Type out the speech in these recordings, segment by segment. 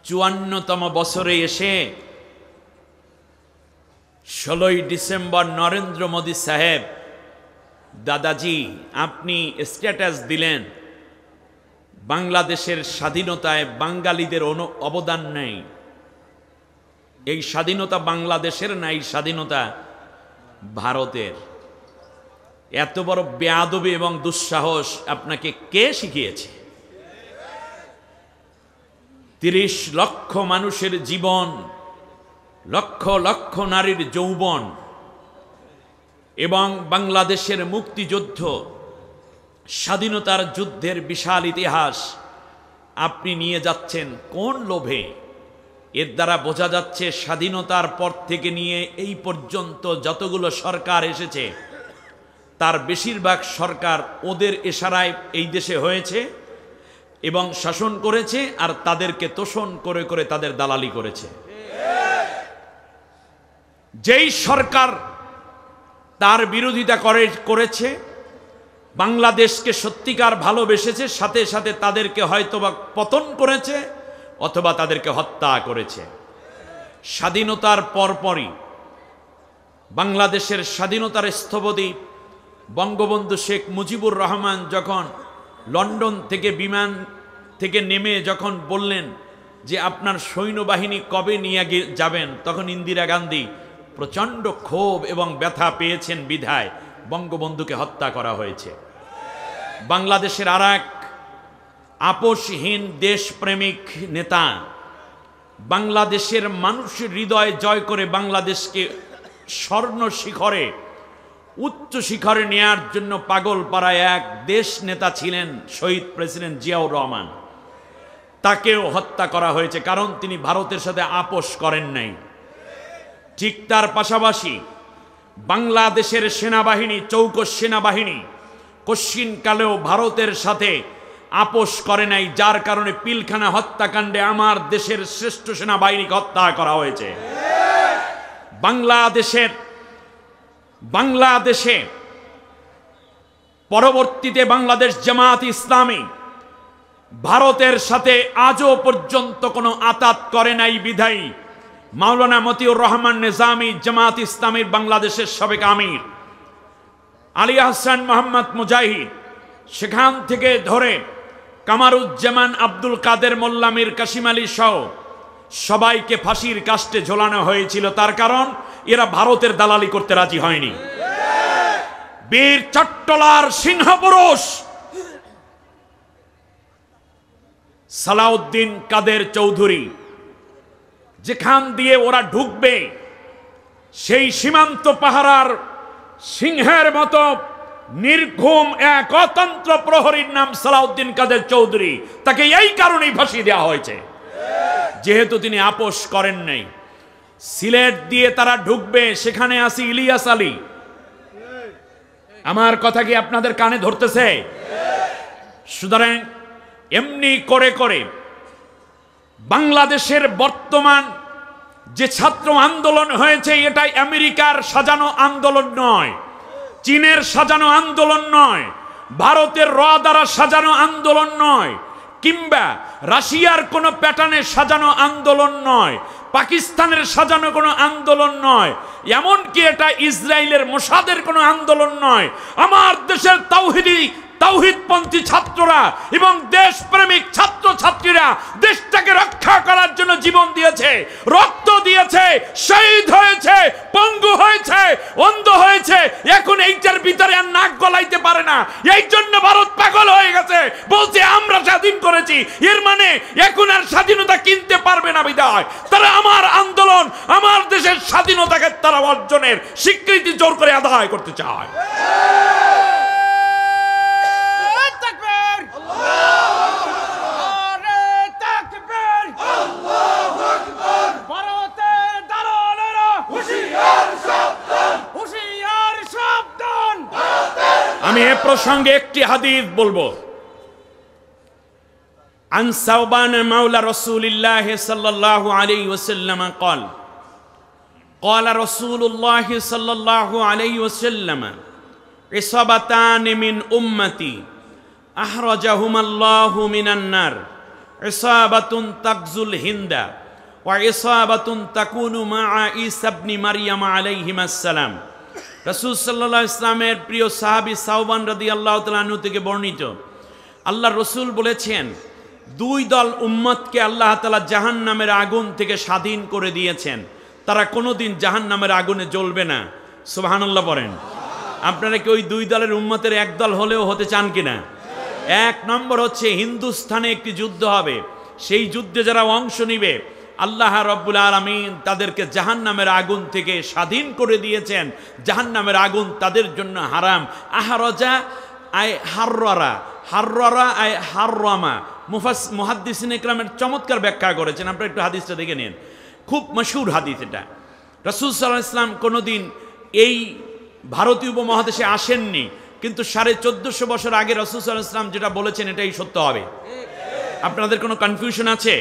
54তম বছরে এসে 16ই ডিসেম্বর নরেন্দ্র মোদী সাহেব, দাদাজি আপনি স্ট্যাটাস দিলেন বাংলাদেশের স্বাধীনতায় বাঙালিদের অবদান নেই। এই স্বাধীনতা বাংলাদেশের না, এই স্বাধীনতা ভারতের। এত বড় বেয়াদবি এবং দুঃসাহস আপনাকে কে শিখিয়েছে? 30 লক্ষ মানুষের জীবন, লক্ষ লক্ষ নারীর যৌবন এবং বাংলাদেশের মুক্তিযুদ্ধ, স্বাধীনতার যুদ্ধের বিশাল ইতিহাস আপনি নিয়ে যাচ্ছেন কোন লোভে? এর দ্বারা বোঝা যাচ্ছে স্বাধীনতার পর থেকে নিয়ে এই পর্যন্ত যতগুলো সরকার এসেছে তার বেশিরভাগ সরকার ওদের ইশারায় এই দেশে হয়েছে এবং শাসন করেছে, আর তাদেরকে তোষণ করে করে তাদের দালালি করেছে। যেই সরকার তার বিরোধিতা করেছে, বাংলাদেশকে সত্যিকার ভালোবেসেছে, সাথে সাথে তাদেরকে হয়তোবা পতন করেছে অথবা তাদেরকে হত্যা করেছে। স্বাধীনতার পরপরই বাংলাদেশের স্বাধীনতার স্থপতি বঙ্গবন্ধু শেখ মুজিবুর রহমান যখন লন্ডন থেকে বিমান থেকে নেমে যখন বললেন যে আপনার সৈন্যবাহিনী কবে নিয়ে যাবেন, তখন ইন্দিরা গান্ধী প্রচণ্ড ক্ষোভ এবং ব্যথা পেয়েছেন বিধায় বঙ্গবন্ধুকে হত্যা করা হয়েছে। বাংলাদেশের আরেক আপোষহীন দেশপ্রেমিক নেতা বাংলাদেশের মানুষের হৃদয় জয় করে বাংলাদেশকে স্বর্ণ শিখরে, উচ্চ শিখরে নেয়ার জন্য পাগল পাড়ায় এক দেশ নেতা ছিলেন শহীদ প্রেসিডেন্ট জিয়াউর রহমান। তাকেও হত্যা করা হয়েছে, কারণ তিনি ভারতের সাথে আপোষ করেন নাই। ঠিক তার পাশাপাশি বাংলাদেশের সেনাবাহিনী, চৌকস সেনাবাহিনী কশ্চিনকালেও ভারতের সাথে আপোষ করে নাই, যার কারণে পিলখানা হত্যাকাণ্ডে আমার দেশের শ্রেষ্ঠ সেনাবাহিনীকে হত্যা করা হয়েছে। বাংলাদেশে পরবর্তীতে বাংলাদেশ জামাত ইসলামী ভারতের সাথে আজও পর্যন্ত কোনো আতাত করে নাই বিধায়ী মাওলানা মতিউর রহমান নিজামী জামাত ইসলামীর বাংলাদেশের সাবেক আমির, আলী আহসান মোহাম্মদ মুজাহিদ, সেখান থেকে ধরে কামারুজ্জামান, আব্দুল কাদের মোল্লা, মীর কাসিম আলী সহ সবাইকে ফাঁসির কাস্টে ঝোলানো হয়েছিল। তার কারণ এরা ভারতের দালালি করতে রাজি হয়নি। বীর চট্টলার সিংহপুরুষ সালাউদ্দিন কাদের চৌধুরী যেখান দিয়ে ওরা ঢুকবে, সেই সীমান্ত পাহারার সিংহের মতো নির্ঘুম এক অতন্ত্র প্রহরীর নাম সালাউদ্দিন কাদের চৌধুরী। তাকে এই কারণেই ফাঁসি দেওয়া হয়েছে, যেহেতু তিনি আপোষ করেন নাই। সিলেট দিয়ে তারা ঢুকবে, সেখানে আসি ইলিয়াস আলী। আমার কথা কি আপনাদের কানে ধরতেছে? সুতরাং এমনি করে করে বাংলাদেশের বর্তমান যে ছাত্র আন্দোলন হয়েছে, এটা আমেরিকার সাজানো আন্দোলন নয়, চীনের সাজানো আন্দোলন নয়, ভারতের র দ্বারা সাজানো আন্দোলন নয়, কিংবা রাশিয়ার কোনো প্যাটার্নে সাজানো আন্দোলন নয়, পাকিস্তানের সাজানো কোনো আন্দোলন নয়, এমনকি এটা ইসরায়েলের মোসাদের কোনো আন্দোলন নয়। আমার দেশের তাওহীদপন্থী ছাত্ররা এবং দেশপ্রেমিক ছাত্র ছাত্রীরা দেশটাকে রক্ষা করার জন্য জীবন দিয়েছে, রক্ত দিয়েছে, শহীদ হয়েছে, পঙ্গু হয়েছে, অন্ধ হয়েছে। এখন এইটার ভিতরে আর নাক গলাইতে পারে না। এই জন্য ভারত পাগল হয়ে গেছে, বলছে আমরা স্বাধীন করেছি, এর মানে এখন আর স্বাধীনতা কিনতে পারবে না। বিদায় তারা আমার আন্দোলন, আমার দেশের স্বাধীনতাকে তারা অর্জনের স্বীকৃতি জোর করে আদায় করতে চায়। আমি এ প্রসঙ্গে একটি হাদিস বলবো। আন সাওবান মাওলা রাসূলিল্লাহ সাল্লাল্লাহু আলাইহি ওয়াসাল্লাম قال قال رسول الله صلى الله عليه وسلم عصابتان من امتي احرجهما الله من النار ইসাবাতুন তাকজুল হিন্দা ওয়া ইসাবাতুন তাকুনু মা'a ঈসা ইবনে মারইয়াম আলাইহিমাস সালাম। রাসূল সাল্লাল্লাহু আলাইহি ওয়াসাল্লামের প্রিয় সাহাবী সাওবান রাদিয়াল্লাহু তাআলা আনহু থেকে বর্ণিত, আল্লাহর রাসূল বলেছেন, দুই দল উম্মতকে আল্লাহ তাআলা জাহান্নামের আগুন থেকে স্বাধীন করে দিয়েছেন, তারা কোনোদিন জাহান্নামের আগুনে জ্বলবে না। সুবহানাল্লাহ বলেন। আপনারা কি ওই দুই দলের উম্মতের এক দল হলেও হতে চান কিনা? এক নম্বর হচ্ছে হিন্দুস্তানে একটি যুদ্ধ হবে, সেই যুদ্ধে যারা অংশ নিবে আল্লাহ রাব্বুল আলামিন তাদেরকে জাহান্নামের আগুন থেকে স্বাধীন করে দিয়েছেন, জাহান্নামের আগুন তাদের জন্য হারাম। আহরাজা আই হাররা, হাররা আই হাররামা। মুহাদ্দিসিন ইকরামের চমৎকার ব্যাখ্যা করেছেন, আপনারা একটু হাদিসটা দেখে নিন, খুব মশহুর হাদিস এটা। রাসূল সাল্লাল্লাহু আলাইহি ওয়াসাল্লাম কোনোদিন এই ভারতীয় উপমহাদেশে আসেননি, কিন্তু 1450 বছর আগে রাসূল সাল্লাল্লাহু আলাইহি ওয়াসাল্লাম যেটা বলেছেন এটাই সত্য হবে। আপনাদের কোনো কনফিউশন আছে?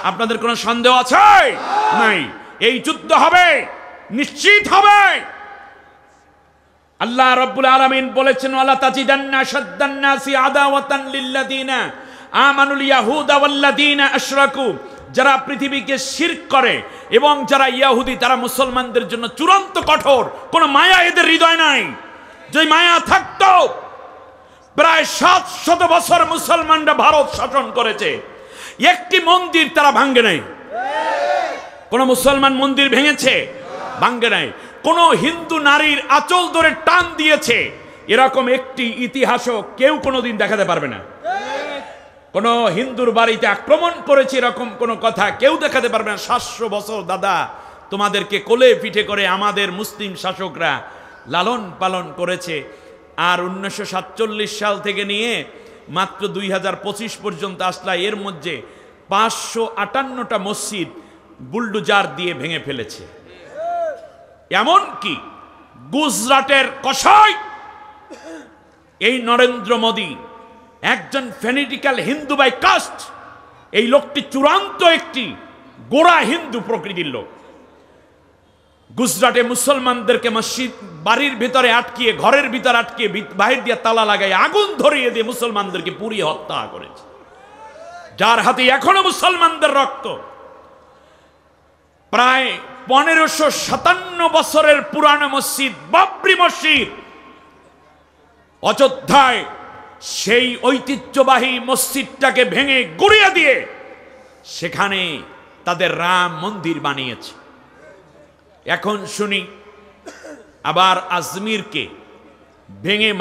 আপনাদের কোনো সন্দেহ আছে? নাই। এই যুদ্ধ হবে, নিশ্চিত হবে। আল্লাহ রাব্বুল আলামিন বলেছেন, ওয়ালা তাজিদান্না শাদ্দান নাসি আদাওয়াতান লিল্লাযিনা আমানুল ইয়াহুদা ওয়াল্লাযিনা আশরাকু। যারা পৃথিবীকে শিরক করে এবং যারা ইহুদি তারা মুসলমানদের জন্য চূড়ান্ত কঠোর, কোনো মায়া এদের হৃদয় নাই। যে মায়া থাকতো, প্রায় 700 বছর মুসলমানরা ভারত শাসন করেছে, একটি মন্দির তারা ভাঙ্গে নাই। কোন মুসলমান মন্দির ভেঙেছে? ভাঙ্গে নাই। কোন হিন্দু নারীর আঁচল ধরে টান দিয়েছে এরকম একটি ইতিহাসও কেউ কোনোদিন দেখাতে পারবে না। কোন হিন্দুর বাড়িতে আক্রমণ করেছে এরকম কোন কথা কেউ দেখাতে পারবে না। 700 বছর দাদা তোমাদেরকে কোলে পিঠে করে আমাদের মুসলিম শাসকরা লালন পালন করেছে। আর 1947 সাল থেকে নিয়ে মাত্র 2025 পর্যন্ত আসলা, এর মধ্যে 558টা মসজিদ বুলডোজার দিয়ে ভেঙে ফেলেছে। এমনকি গুজরাটের কসাই এই নরেন্দ্র মোদী, একজন ফ্যানিটিক্যাল হিন্দু বাই কাস্ট, এই লোকটি চূড়ান্ত একটি গোড়া হিন্দু প্রকৃতির লোক। গুজরাটে মুসলমানদেরকে মসজিদ বাড়ির ভিতরে আটকিয়ে, ঘরের ভিতর আটকিয়ে, বাহির দিয়ে তালা লাগাই আগুন ধরিয়ে দিয়ে মুসলমানদেরকে পুড়িয়ে হত্যা করেছে, যার হাতে এখনো মুসলমানদের রক্ত। প্রায় 1557 বছরের পুরানো মসজিদ বাবরি মসজিদ অযোধ্যায়, সেই ঐতিহ্যবাহী মসজিদটাকে ভেঙে গুড়িয়ে দিয়ে সেখানে তাদের রাম মন্দির বানিয়েছে। এখন শুনি আবার আজমিরকে ভেঙে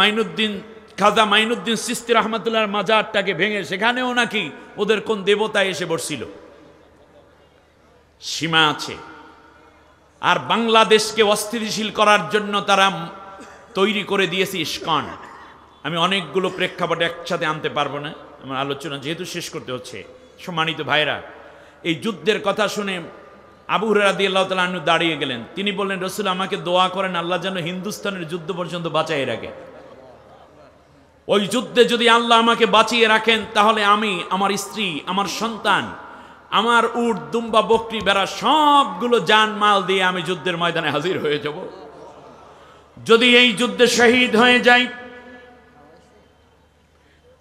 খাজা মাইনুদ্দিন চিশতি রহমাতুল্লাহর মাজারটাকে ভেঙে সেখানেও নাকি ওদের কোন দেবতা এসে বসছিল। সীমা আছে। আর বাংলাদেশকে অস্থিতিশীল করার জন্য তারা তৈরি করে দিয়েছে ইস্কন। আমি অনেকগুলো প্রেক্ষাপট একসাথে আনতে পারবো না, আমার আলোচনা যেহেতু শেষ করতে হচ্ছে। সম্মানিত ভাইরা, এই যুদ্ধের কথা শুনে আবু হুরায়রা রাদিয়াল্লাহু তাআলা আনহু দাঁড়িয়ে গেলেন। তিনি বললেন, রাসূল আমাকে দোয়া করেন আল্লাহ যেন হিন্দুস্তানের যুদ্ধ পর্যন্ত বাঁচিয়ে রাখে। ওই যুদ্ধে যদি আল্লাহ আমাকে বাঁচিয়ে রাখেন তাহলে আমি, আমার স্ত্রী, আমার সন্তান, আমার উট, দুম্বা, বকরি, ভেড়া সবগুলো জান মাল দিয়ে আমি যুদ্ধের ময়দানে হাজির হয়ে যাব। যদি এই যুদ্ধে শহীদ হয়ে যাই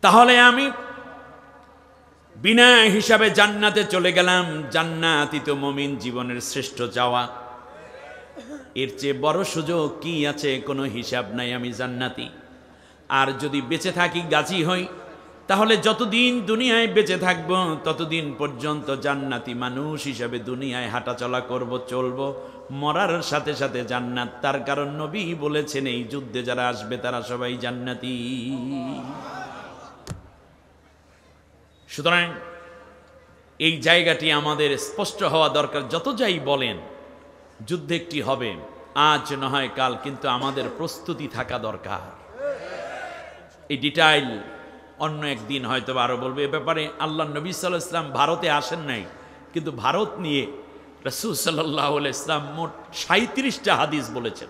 তাহলে আমি বিনা হিসাবে জান্নাতে চলে গেলাম। জান্নাতই তো মুমিন জীবনের শ্রেষ্ঠ চাওয়া। এর চেয়ে বড় সুযোগ কি আছে? কোনো হিসাব নাই, আমি জান্নাতি। আর যদি বেঁচে থাকি, গাজী হই, তাহলে যতদিন দুনিয়ায় বেঁচে থাকব ততদিন পর্যন্ত জান্নাতি মানুষ হিসাবে দুনিয়ায় হাঁটাচলা করব, চলব। মরার সাথে সাথে জান্নাত। তার কারণ নবী বলেছেন এই যুদ্ধে যারা আসবে তারা সবাই জান্নাতি। সুতরাং এই জায়গাটি আমাদের স্পষ্ট হওয়া দরকার। যত যাই বলেন যুদ্ধ একটি হবে, আজ না হয় কাল, কিন্তু আমাদের প্রস্তুতি থাকা দরকার। এই ডিটেইল অন্য একদিন হয়তো আরো বলবে। এ ব্যাপারে আল্লাহ নবী সাল্লাল্লাহু আলাইহি ওয়াসাল্লাম ভারতে আসেন নাই, কিন্তু ভারত নিয়ে রাসূল সাল্লাল্লাহু আলাইহি ওয়াসাল্লাম মোট 37টা হাদিস বলেছেন।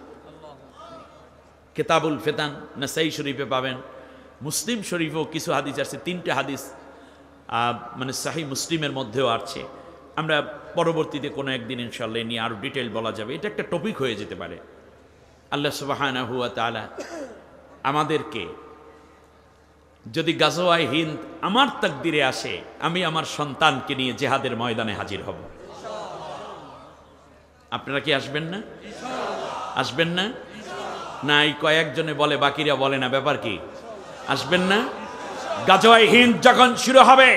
কিতাবুল ফিতান নাসাই শরীফে পাবেন, মুসলিম শরীফেও কিছু হাদিস আছে। 3টে হাদিস মানে সহিহ মুসলিমের মধ্যেও আছে। আমরা পরবর্তীতে কোনো একদিন ইনশাআল্লাহ নিয়ে আরো ডিটেইল বলা যাবে। এটা একটা টপিক হয়ে যেতে পারে। আল্লাহ সুবহানাহু ওয়া তাআলা আমাদেরকে যদি গাজওয়ায়ে হিন্দ আমার তাকদিরে আসে, আমি আমার সন্তানকে নিয়ে জিহাদের ময়দানে হাজির হব। আপনারা কি আসবেন না? আসবেন না? না এই কয়েকজনে বলে, বাকিরা বলে না, ব্যাপার কি? আসবেন না? গাজওয়ায়ে হিন্দ যখন শুরু হবে,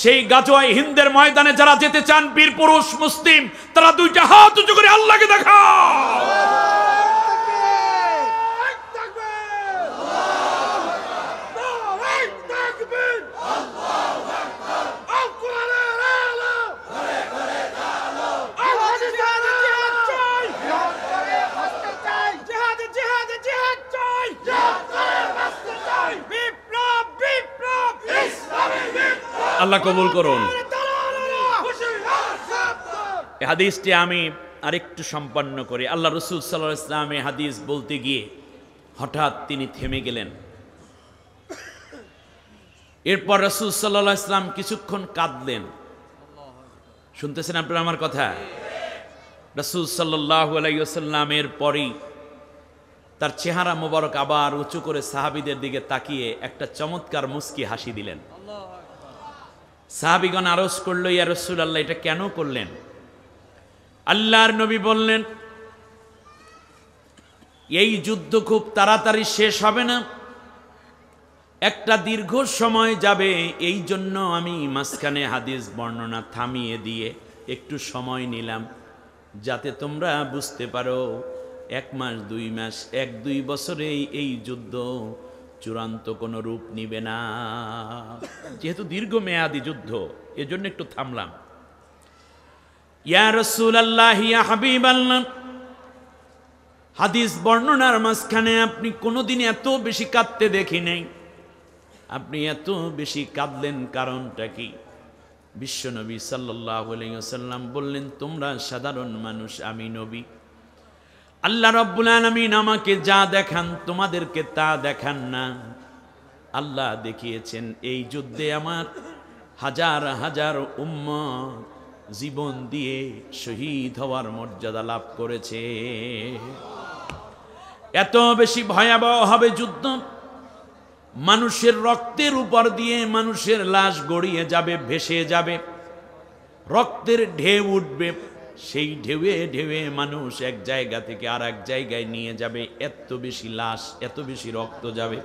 সেই গাজওয়ায়ে হিন্দের ময়দানে যারা যেতে চান, বীর পুরুষ মুসলিম, তারা দুইটা হাত উঁচু করে আল্লাহকে দেখাও। আল্লাহ কবুল করুন। এই হাদিসটি আমি আরেকটু সম্পন্ন করি। আল্লাহ রাসূল সাল্লাল্লাহু আলাইহি ওয়াসাল্লাম এই হাদিস বলতে গিয়ে হঠাৎ তিনি থেমে গেলেন। এরপর রাসূল সাল্লাল্লাহু আলাইহি ওয়াসাল্লাম কিছুক্ষণ কাঁদলেন। শুনতেছেন আপনারা আমার কথা? রাসূল সাল্লাল্লাহু আলাইহি ওয়াসাল্লামের পরেই তার চেহারা মোবারক আবার উঁচু করে সাহাবীদের দিকে তাকিয়ে একটা চমৎকার মুস্কি হাসি দিলেন। সাহাবীগণ আরজ করল, ইয়া রাসূলুল্লাহ, এটা কেন করলেন? আল্লাহর নবী বললেন, এই যুদ্ধ খুব তাড়াতাড়ি শেষ হবে না, একটা দীর্ঘ সময় যাবে। এই জন্য আমি মাঝখানে হাদিস বর্ণনা থামিয়ে দিয়ে একটু সময় নিলাম, যাতে তোমরা বুঝতে পারো 1 মাস 2 মাস 1-2 বছরে এই যুদ্ধ চূড়ান্ত কোনো রূপ নিবে না, যেহেতু দীর্ঘমেয়াদী যুদ্ধ, এজন্য একটু থামলাম। ইয়া রাসূলুল্লাহ, ইয়া হাবিবাল্লাহ, হাদিস বর্ণনার মাঝখানে আপনি কোনোদিন এত বেশি কাঁদতে দেখি নাই। আপনি এত বেশি কাঁদলেন, কারণটা কি? বিশ্বনবী সাল্লাল্লাহু আলাইহি ওয়াসাল্লাম বললেন, তোমরা সাধারণ মানুষ, আমি নবী। আল্লাহ রাব্বুল আলামিন আমাকে যা দেখান তোমাদেরকে তা দেখান না। আল্লাহ দেখিয়েছেন এই যুদ্ধে আমার হাজার হাজার উম্মত জীবন দিয়ে শহীদ হওয়ার মর্যাদা লাভ করেছে। এত বেশি ভয়াবহ হবে যুদ্ধ, মানুষের রক্তের উপর দিয়ে মানুষের লাশ গড়িয়ে যাবে, ভেসে যাবে, রক্তের ঢেউ উঠবে, সেই ঢেউয়ে ঢেউয়ে মানুষ এক জায়গা থেকে আর এক জায়গায় নিয়ে যাবে। এত বেশি লাশ, এত বেশি রক্ত যাবে।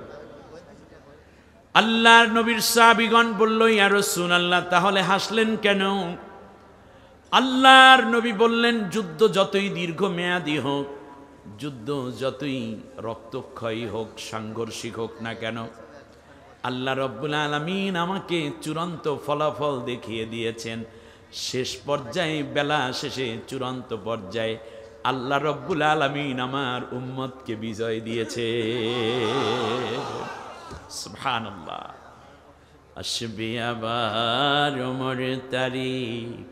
আল্লাহর নবীর সাহাবীগণ বলল, ইয়া রাসূলুল্লাহ, তাহলে হাসলেন কেন? আল্লাহর নবী বললেন, যুদ্ধ যতই দীর্ঘমেয়াদী হোক, যুদ্ধ যতই রক্তক্ষয়ী হোক, সাংঘর্ষিক হোক না কেন, আল্লাহ রাব্বুল আলামিন আমাকে চূড়ান্ত ফলাফল দেখিয়ে দিয়েছেন। শেষ পর্যায়ে, বেলা শেষে, চূড়ান্ত পর্যায়ে আল্লাহ রাব্বুল আলামিন আমার উম্মতকে বিজয় দিয়েছে। সুবহানাল্লাহ। আসবে আবার ওমর তারিক,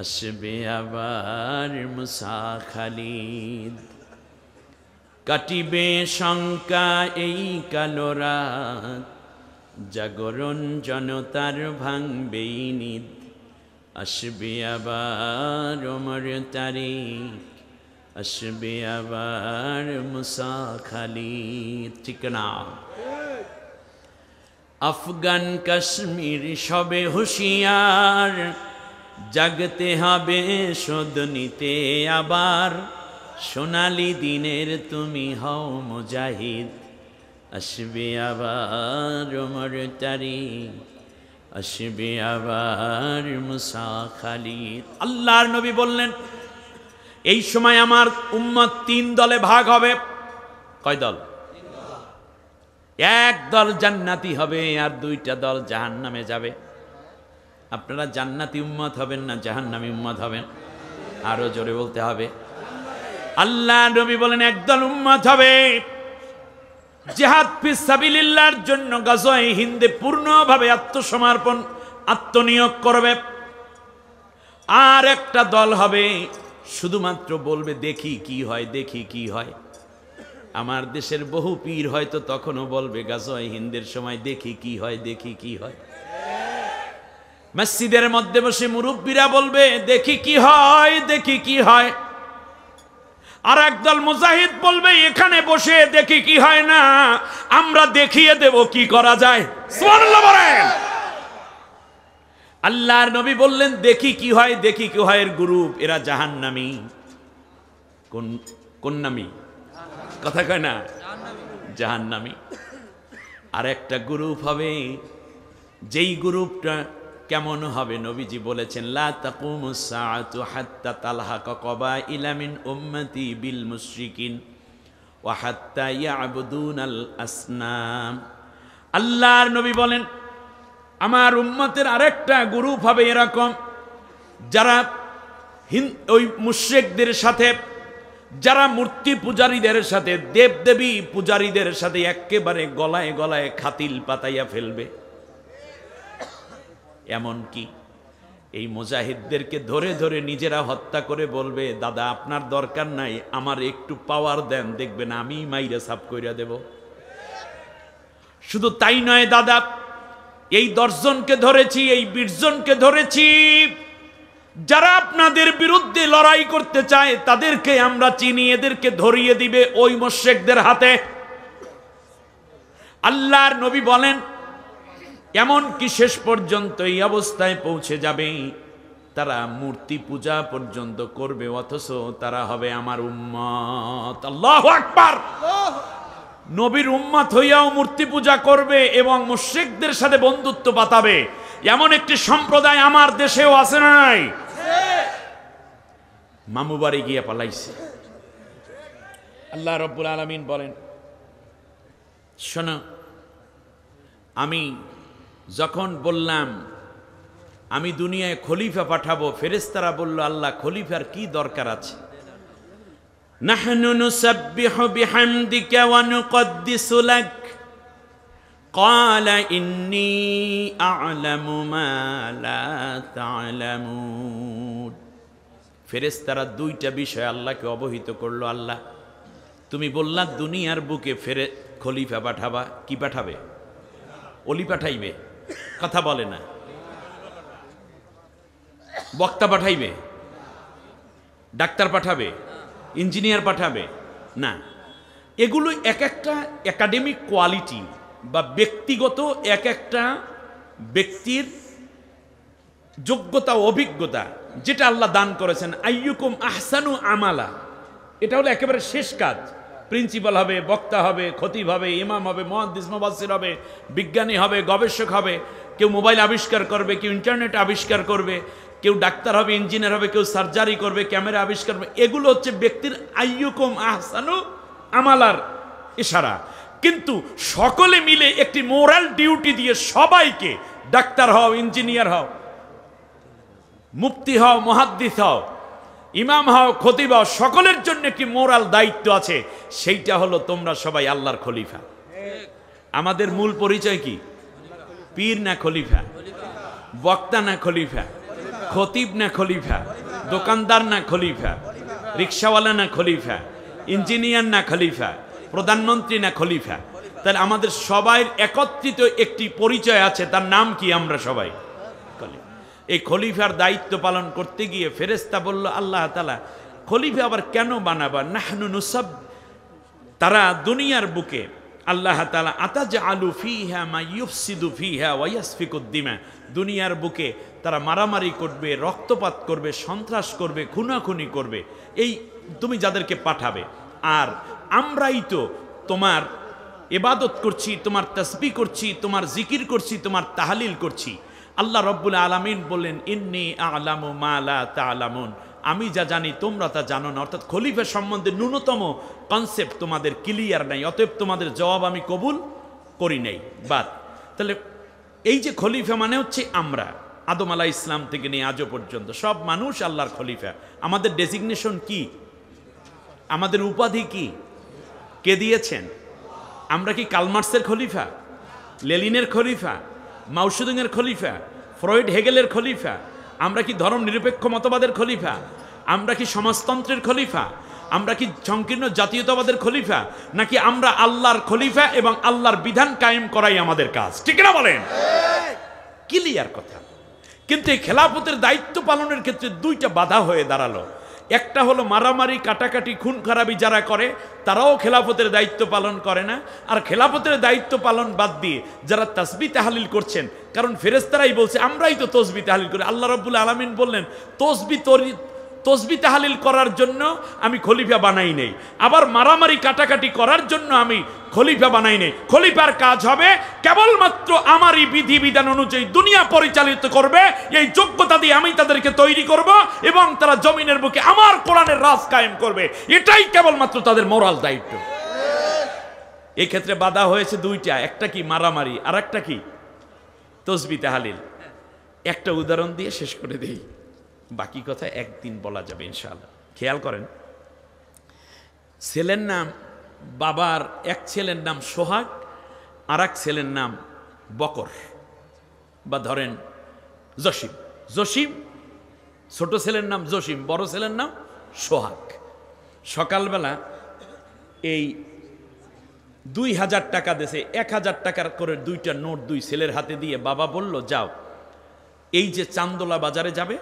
আসবে আবার মুসা খালিদ, কাটিবে শঙ্কা এই কালো রাত, জাগরণ জনতার ভাঙবেই নিদ। আসবে আবার ওমর তারিক, আসবে আবার মুসা খালিদ। ঠিক না? আফগান কাশ্মীর সবে হুঁশিয়ার, জাগতে হবে শোধ নিতে আবার, সোনালি দিনের তুমি হও মুজাহিদ। আসবে আবার ওমর তারিক, আসবে আবার মুসা খালিদ। আল্লাহর নবী বললেন, এই সময় আমার উম্মত 3 দলে ভাগ হবে। কয় দল? 1 দল জান্নাতি হবে আর 2টা দল জাহান্নামে যাবে। আপনারা জান্নাতি উম্মত হবেন না জাহান্নামী উম্মত হবেন? আরো জোরে বলতে হবে। আল্লাহ নবী বলেন, 1 দল উম্মত হবে জিহাদ ফিস সাবিলিল্লাহর জন্য গাজওয়ায়ে হিন্দে পূর্ণভাবে আত্মসমর্পণ, আত্মনিয়োগ করবে। আর একটা দল হবে শুধুমাত্র বলবে, দেখি কি হয়, দেখি কি হয়। আমার দেশের বহু পীর হয়তো তখনও বলবে গাজওয়ায়ে হিন্দের সময়, দেখি কি হয়, দেখি কি হয়। মসজিদের মধ্যে বসে মুরব্বীরা বলবে, দেখি কি হয়, দেখি কি হয়। আর একদল মুজাহিদ বলবে এখানে বসে দেখি কি হয় না, আমরা দেখিয়ে দেব কি করা যায়। সুবহানাল্লাহ বলেন। আল্লাহর নবী বললেন দেখি কি হয়, দেখি কি হয়। এর গ্রুপ এরা জাহান্নামী। কোন নামী? কথা কয় না, জাহান্নামী। আর একটা গ্রুপ হবে, যেই গ্রুপটা কেমন হবে নবীজি বলেছেন, লা তাকুমুস সাআতু হাত্তা তালহাকা কবাইলা মিন উম্মতি বিল মুশরিকিন ওয়া হাত্তা ইয়াবুদুনাল আসনাম। আল্লাহর নবী বলেন আমার উম্মতের আরেকটা গ্রুপ হবে এরকম, যারা ওই মুশরিকদের সাথে, যারা মূর্তি পূজারীদের সাথে, দেবদেবী পূজারীদের সাথে একেবারে গলায় গলায় খাতিল পাতাইয়া ফেলবে। এমনকি এই মুজাহিদদেরকে ধরে ধরে নিজেরা হত্যা করে বলবে, দাদা আপনার দরকার নাই, আমার একটু পাওয়ার দেন, দেখবেন আমি মাইরা সাফ কইরা দেব। শুধু তাই নয় দাদা, এই 10 জনকে ধরেছি, এই 20 জনকে ধরেছি, যারা আপনাদের বিরুদ্ধে লড়াই করতে চায় তাদেরকে আমরা চিনি, এদেরকে ধরিয়ে দিবে ওই মুশরিকদের হাতে। আল্লাহর নবী বলেন এমন কি শেষ পর্যন্ত এই অবস্থায় পৌঁছে যাবে, তারা মূর্তি পূজা পর্যন্ত করবে, অথচ তারা হবে আমার উম্মত। আল্লাহু আকবার। নবীর উম্মত হইয়াও মূর্তি পূজা করবে এবং মুশরিকদের সাথে বন্ধুত্ব পাতাবে, এমন একটি সম্প্রদায় আমার দেশেও আছে না নাই? মামু বাড়ি গিয়ে পালাইছে। আল্লাহ রাব্বুল আলামিন বলেন শোনো, আমি যখন বললাম আমি দুনিয়ায় খলিফা পাঠাবো, ফেরেশতারা বলল আল্লাহ খলিফার কি দরকার আছে? নাহনু নুসাব্বিহু বিহামদিকা ওয়া নুকদ্দিসু লাক ক্বালা ইন্নী আ'লামু মা লা তা'লামুন। ফেরেশতারা 2টা বিষয় আল্লাহকে অবহিত করলো। আল্লাহ তুমি বললা দুনিয়ার বুকে ফেরে খলিফা পাঠাবা, কি পাঠাবে? অলি পাঠাইবে? কথা বলে না। বক্তা পাঠাইবে? ডাক্তার পাঠাবে? ইঞ্জিনিয়ার পাঠাবে? না, এগুলো এক একটা একাডেমিক কোয়ালিটি বা ব্যক্তিগত এক একটা ব্যক্তির যোগ্যতা অভিজ্ঞতা, যেটা আল্লাহ দান করেছেন। আইয়ুকুম আহসানু আমালা, এটা হলো একেবারে শেষ কাজ। প্রিন্সিপাল হবে, বক্তা হবে, খতিব হবে, ইমাম হবে, মুহাদ্দিস মুফাসসির হবে, বিজ্ঞানী হবে, গবেষক হবে, কেউ মোবাইল আবিষ্কার করবে, কেউ ইন্টারনেট আবিষ্কার করবে, কেউ ডাক্তার হবে, ইঞ্জিনিয়ার হবে, কেউ সার্জারি করবে, ক্যামেরা আবিষ্কার করবে। এগুলো হচ্ছে ব্যক্তির আইয়ুকুম আহসানু আমালার ইশারা। কিন্তু সকলে মিলে একটি মোরাল ডিউটি দিয়ে সবাইকে, ডাক্তার হও, ইঞ্জিনিয়ার হও, মুফতি হও, মুহাদ্দিস হও, ইমাম হও, খতিব হও, সকলের জন্য একটি মোরাল দায়িত্ব আছে। সেইটা হলো তোমরা সবাই আল্লাহর খলিফা। আমাদের মূল পরিচয় কি? পীর না খলিফা? বক্তা না খলিফা? খতিব না খলিফা? দোকানদার না খলিফা? রিক্সাওয়ালা না খলিফা? ইঞ্জিনিয়ার না খলিফা? প্রধানমন্ত্রী না খলিফা? তাহলে আমাদের সবাই একত্রিত একটি পরিচয় আছে, তার নাম কি? আমরা সবাই খলিফা। এই খলিফার দায়িত্ব পালন করতে গিয়ে ফেরেশতা বলল আল্লাহ তাআলা খলিফা আবার কেন বানাবা? নাহনু নুসাব, তারা দুনিয়ার বুকে আল্লাহ তাআলা আতাজআলু ফিহা মা ইউফসিদু ফিহা ওয়া ইয়াসফিকুদ দিমা, দুনিয়ার বুকে তারা মারামারি করবে, রক্তপাত করবে, সন্ত্রাস করবে, খুনাখুনি করবে, এই তুমি যাদেরকে পাঠাবে। আর আমরাই তো তোমার ইবাদত করছি, তোমার তাসবিহ করছি, তোমার জিকির করছি, তোমার তাহলিল করছি। আল্লাহ রব্বুল আলামিন বললেন ইন্নী আ'লামু মা লা তা'লামুন, আমি যা জানি তোমরা তা জানো না। অর্থাৎ খলিফা সম্বন্ধে ন্যূনতম কনসেপ্ট তোমাদের ক্লিয়ার নাই, অতএব তোমাদের জবাব আমি কবুল করি নাই। বাদ। তাহলে এই যে খলিফা মানে হচ্ছে আমরা, আদম আলাইহিস ইসলাম থেকে নিয়ে আজও পর্যন্ত সব মানুষ আল্লাহর খলিফা। আমাদের ডেজিগনেশন কি? আমাদের উপাধি কি? কে দিয়েছেন? আমরা কি কালমার্সের খলিফা, লেনিনের খলিফা, মাওসুদিনের খলিফা, ফ্রয়েড হেগেলের খলিফা? আমরা কি ধর্ম নিরপেক্ষ মতবাদের খলিফা? আমরা কি সমাজতন্ত্রের খলিফা? আমরা কি সংকীর্ণ জাতীয়তাবাদের খলিফা? নাকি আমরা আল্লাহর খলিফা এবং আল্লাহর বিধান কায়েম করাই আমাদের কাজ? ঠিক না বলেন? ক্লিয়ার কথা। কিন্তু এই খেলাফতের দায়িত্ব পালনের ক্ষেত্রে 2টা বাধা হয়ে দাঁড়ালো। একটা হলো মারামারি, কাটাকাটি, খুন খারাপি যারা করে তারাও খেলাফতের দায়িত্ব পালন করে না। আর খেলাফতের দায়িত্ব পালন বাদ দিয়ে যারা তাসবিহ তাহলিল করছেন, কারণ ফেরেশতারাই বলছে আমরাই তো তাসবিহ তাহলিল করি। আল্লাহ রাব্বুল আলামিন বললেন তাসবিহ তাহলিল করার জন্য আমি খলিফা বানাই নেই, আবার মারামারি কাটাকাটি করার জন্য আমি খলিফা বানাই নেই। খলিফার কাজ হবে কেবলমাত্র আমারই বিধিবিধান অনুযায়ী দুনিয়া পরিচালিত করবে, এই যোগ্যতা দিয়ে আমি তাদেরকে তৈরি করব এবং তারা জমিনের বুকে আমার কোরআনের রাজ কায়েম করবে। এটাই কেবলমাত্র তাদের মোরাল দায়িত্ব। এই ক্ষেত্রে বাধা হয়েছে দুইটা, একটা কি মারামারি, আর একটা কি তাসবিহ তাহলিল। একটা উদাহরণ দিয়ে শেষ করে দেই, বাকি কথা একদিন বলা যাবে ইনশাআল্লাহ। খেয়াল করেন, ছেলের নাম, বাবার এক ছেলের নাম সোহাগ, আর এক ছেলের নাম বকর, বা ধরেন জসিম। জসিম, ছোট ছেলের নাম জসিম, বড় ছেলের নাম সোহাগ। সকালবেলা এই 2000 টাকা দেশে 1000 টাকার করে দুইটা নোট দুই ছেলের হাতে দিয়ে বাবা বলল, যাও এই যে চান্দোলা বাজারে যাবে,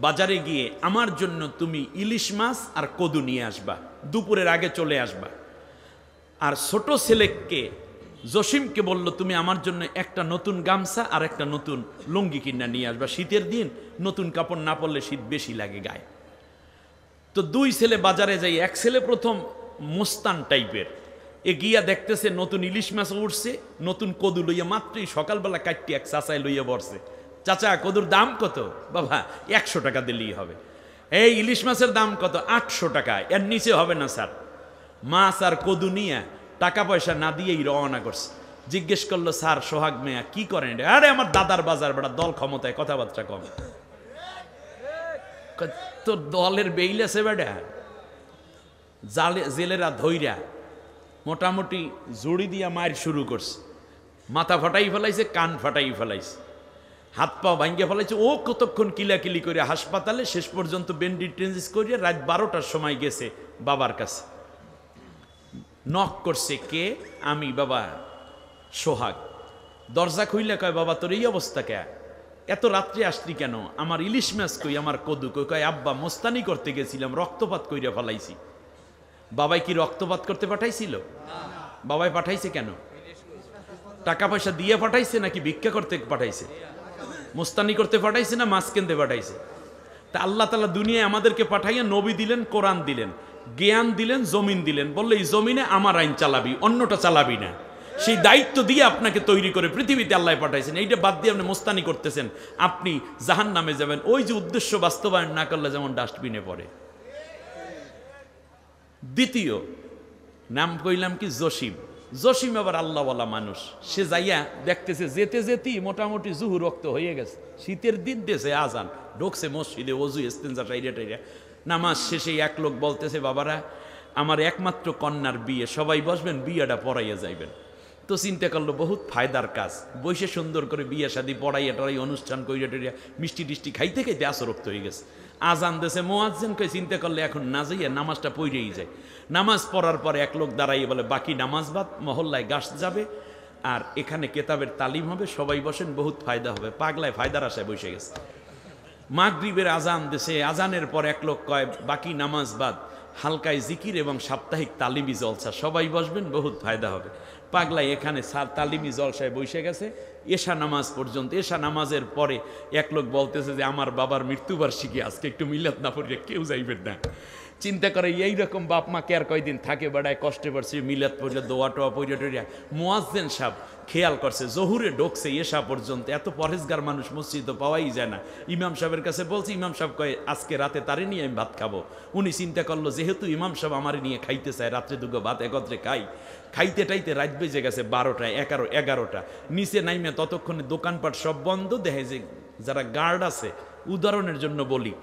বাজারে গিয়ে আমার জন্য তুমি ইলিশ মাছ আর কদু নিয়ে আসবা, দুপুরের আগে চলে আসবা। আর ছোট ছেলেকে জসিমকে বলল, তুমি আমার জন্য একটা নতুন গামছা আর একটা নতুন লুঙ্গি কিনা নিয়ে আসবা, শীতের দিন নতুন কাপড় না পরলে শীত বেশি লাগে গায়ে। তো দুই ছেলে বাজারে যাই, এক ছেলে প্রথম মোস্তান টাইপের, এ গিয়া দেখতেছে নতুন ইলিশ মাছ উঠছে, নতুন কদু লইয়া, মাত্রই সকালবেলা কাটটি এক চাচায় লইয়া বসছে। চাচা কদুর দাম কত? বাবা 100 টাকা দিলেই হবে। এই ইলিশ মাছের দাম কত? 800 টাকা, এর নিচে হবে না স্যার। মাছ আর কদু নিয়ে টাকা পয়সা না দিয়েই রওনা করছে। জিজ্ঞেস করলো, স্যার সোহাগ মেয়া কি করেন? আরে আমার দাদার বাজার, বেটা দল ক্ষমতায়, কথাবার্তা কম। তোর দলের বেইল আছে বেটা? জেলেরা ধইরা মোটামুটি জড়ি দিয়া মায়ের শুরু করছে, মাথা ফাটাই ফেলাইছে, কান ফাটাই ফেলাইছে, হাত পা ভাঙ্গে ফেলাইছে। ও কতক্ষণ কিলাকিলি করে হাসপাতালে, শেষ পর্যন্ত বেন্ডেজ টেন্ডেজ করে রাত 12টার সময় গেছে বাবার কাছে। নক করছে, কে? আমি বাবা সোহাগ। দরজা খুইলে কয়, বাবা তোর এই অবস্থা কে? এত রাত্রে আসলি কেন? আমার ইলিশ মাছ কই, আমার কদু কই? কয়, আব্বা মোস্তানি করতে গেছিলাম, রক্তপাত কইরা ফেলাইছি। বাবাই কি রক্তপাত করতে পাঠাইছিল? বাবাই পাঠাইছে কেন? টাকা পয়সা দিয়ে পাঠাইছে নাকি ভিক্ষা করতে পাঠাইছে? মোস্তানি করতে পাঠাইছে না মাছ কিনতে পাঠাইছে? তা আল্লাহ তাআলা দুনিয়ায় আমাদেরকে পাঠাইয়া নবী দিলেন, কোরআন দিলেন, জ্ঞান দিলেন, জমিন দিলেন, বললে এই জমিনে আমার আইন চালাবি, অন্যটা চালাবি না। সেই দায়িত্ব দিয়ে আপনাকে তৈরি করে পৃথিবীতে আল্লাহ পাঠাইছেন। এইটা বাদ দিয়ে আপনি মোস্তানি করতেছেন, আপনি জাহান্নামে যাবেন। ওই যে উদ্দেশ্য বাস্তবায়ন না করলে যেমন ডাস্টবিনে পড়ে। দ্বিতীয় নাম কইলাম কি? জসিম। জসিম আবার আল্লাহওয়ালা মানুষ। সে যাইয়া দেখতেছে যেতে যেতেই মোটামুটি জুহু রক্ত হয়ে গেছে, শীতের দিন দেশে আজান, ঢুকছে মসজিদে, অজু ইস্তেঞ্জা টাইরা টাইরা। নামাজ শেষে এক লোক বলতেছে, বাবারা আমার একমাত্র কন্যার বিয়ে, সবাই বসবেন, বিয়েটা পড়াইয়া যাইবেন। তো চিন্তা করলো বহুত ফায়দার কাজ, বসে সুন্দর করে বিয়ে শাদী পড়াইয়া টড়াই অনুষ্ঠান কইরা টইরা মিষ্টি টিষ্টি খাইতে খাইতে আসরক্ত হয়ে গেছে। আজান দেশে মোয়াজ্জিন কই, চিন্তা করলে এখন না যাইয়া নামাজটা পড়েই যায়। নামাজ পড়ার পরে এক লোক দাঁড়াইয়ে বলে, বাকি নামাজ বাদ, মহল্লায় গাছ যাবে আর এখানে কেতাবের তালিম হবে, সবাই বসেন, বহুত ফায়দা হবে। পাগলায় ফায়দার আশায় বসে গেছে। মাগরিবের আজান দেশে, আজানের পর এক লোক কয়, বাকি নামাজ বাদ, হালকায় জিকির এবং সাপ্তাহিক তালিমি জলসা, সবাই বসবেন, বহুত ফায়দা হবে। পাগলাই এখানে তালিমি জলসায় বসে গেছে এশা নামাজ পর্যন্ত। এশা নামাজের পরে এক লোক বলতেছে যে আমার বাবার মৃত্যুবার্ষিকী, আজকে একটু মিলাদ না পড়লে কেউ যাইবেন না। চিন্তা করে এইরকম বাপ মা কে আর কয়দিন থাকে, বেড়ায় কষ্টে পারছে, মিলাদ পড়লে দোয়া টোয়া পড়ে টড়িয়া। মুয়াজ্জিন সাহেব খেয়াল করছে, জহুরে ঢুকছে এশা পর্যন্ত, এত পরহেজগার মানুষ মসজিদ তো পাওয়াই যায় না। ইমাম সাহেবের কাছে বলছে, ইমাম সাহেব কয় আজকে রাতে তারে নিয়ে আমি ভাত খাবো। উনি চিন্তা করলো, যেহেতু ইমাম সাহেব আমার নিয়ে খাইতে চায়, রাত্রে দুগো ভাত একত্রে খাই। খাইতে টাইতে রাত বেজে গেছে 12টা, 11টা। নিচে নাইমে ততক্ষণে দোকানপাট সব বন্ধ। দেখে যে যারা গার্ড আছে, উদাহরণের জন্য বলি,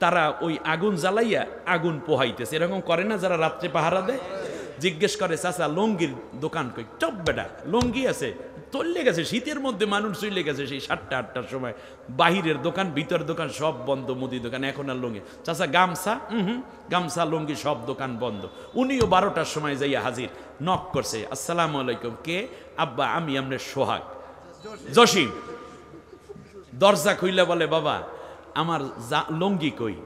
তারা ওই আগুন জ্বালাইয়া আগুন পোহাইতেছে। এরকম করে না যারা রাত্রে পাহারা দেয়? জিজ্ঞেস করে, চাচা লঙ্গির দোকান কই? টপ বেটা লঙ্গি আছে, চলে গেছে শীতের মধ্যে, মানুষ চলে গেছে সেই 7টা 8টার সময়। বাহিরের দোকান, ভিতরের দোকান সব বন্ধ, মুদি দোকান এখন আর লঙ্গি। চাচা গামছা? গামছা লঙ্গি সব দোকান বন্ধ। উনিও 12টার সময় যাইয়া হাজির, নক করছে, আসসালামু আলাইকুম। কে? আব্বা আমি আপনার সোহাগ। জসিম দরজা খুইলা বলে, বাবা আমার লঙ্গি কই?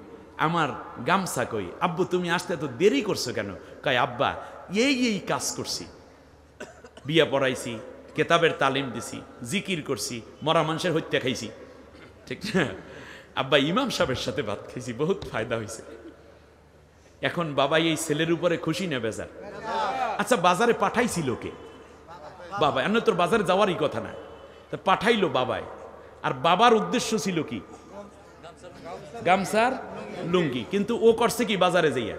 আমার গামছা কই? আব্বু তুমি আসতে এত দেরি করছো কেন? কয় আব্বা এই কাজ করছি, বিয়া পড়াইছি, কেতাবের তালিম দিছি, জিকির করছি, মরা মানুষের হত্যা খাইছি, ঠিক না? আব্বা ইমাম সাহেবের সাথে ভাত খাইছি, বহুত ফায়দা হয়েছে। এখন বাবা এই ছেলের উপরে খুশি না বেজার? আচ্ছা বাজারে পাঠাইছিল কে? বাবা। এমন তোর বাজারে যাওয়ারই কথা না, তা পাঠাইলো বাবাই। আর বাবার উদ্দেশ্য ছিল কি? গামছার লুঙ্গি। কিন্তু ও করছে কি? বাজারে যাইয়া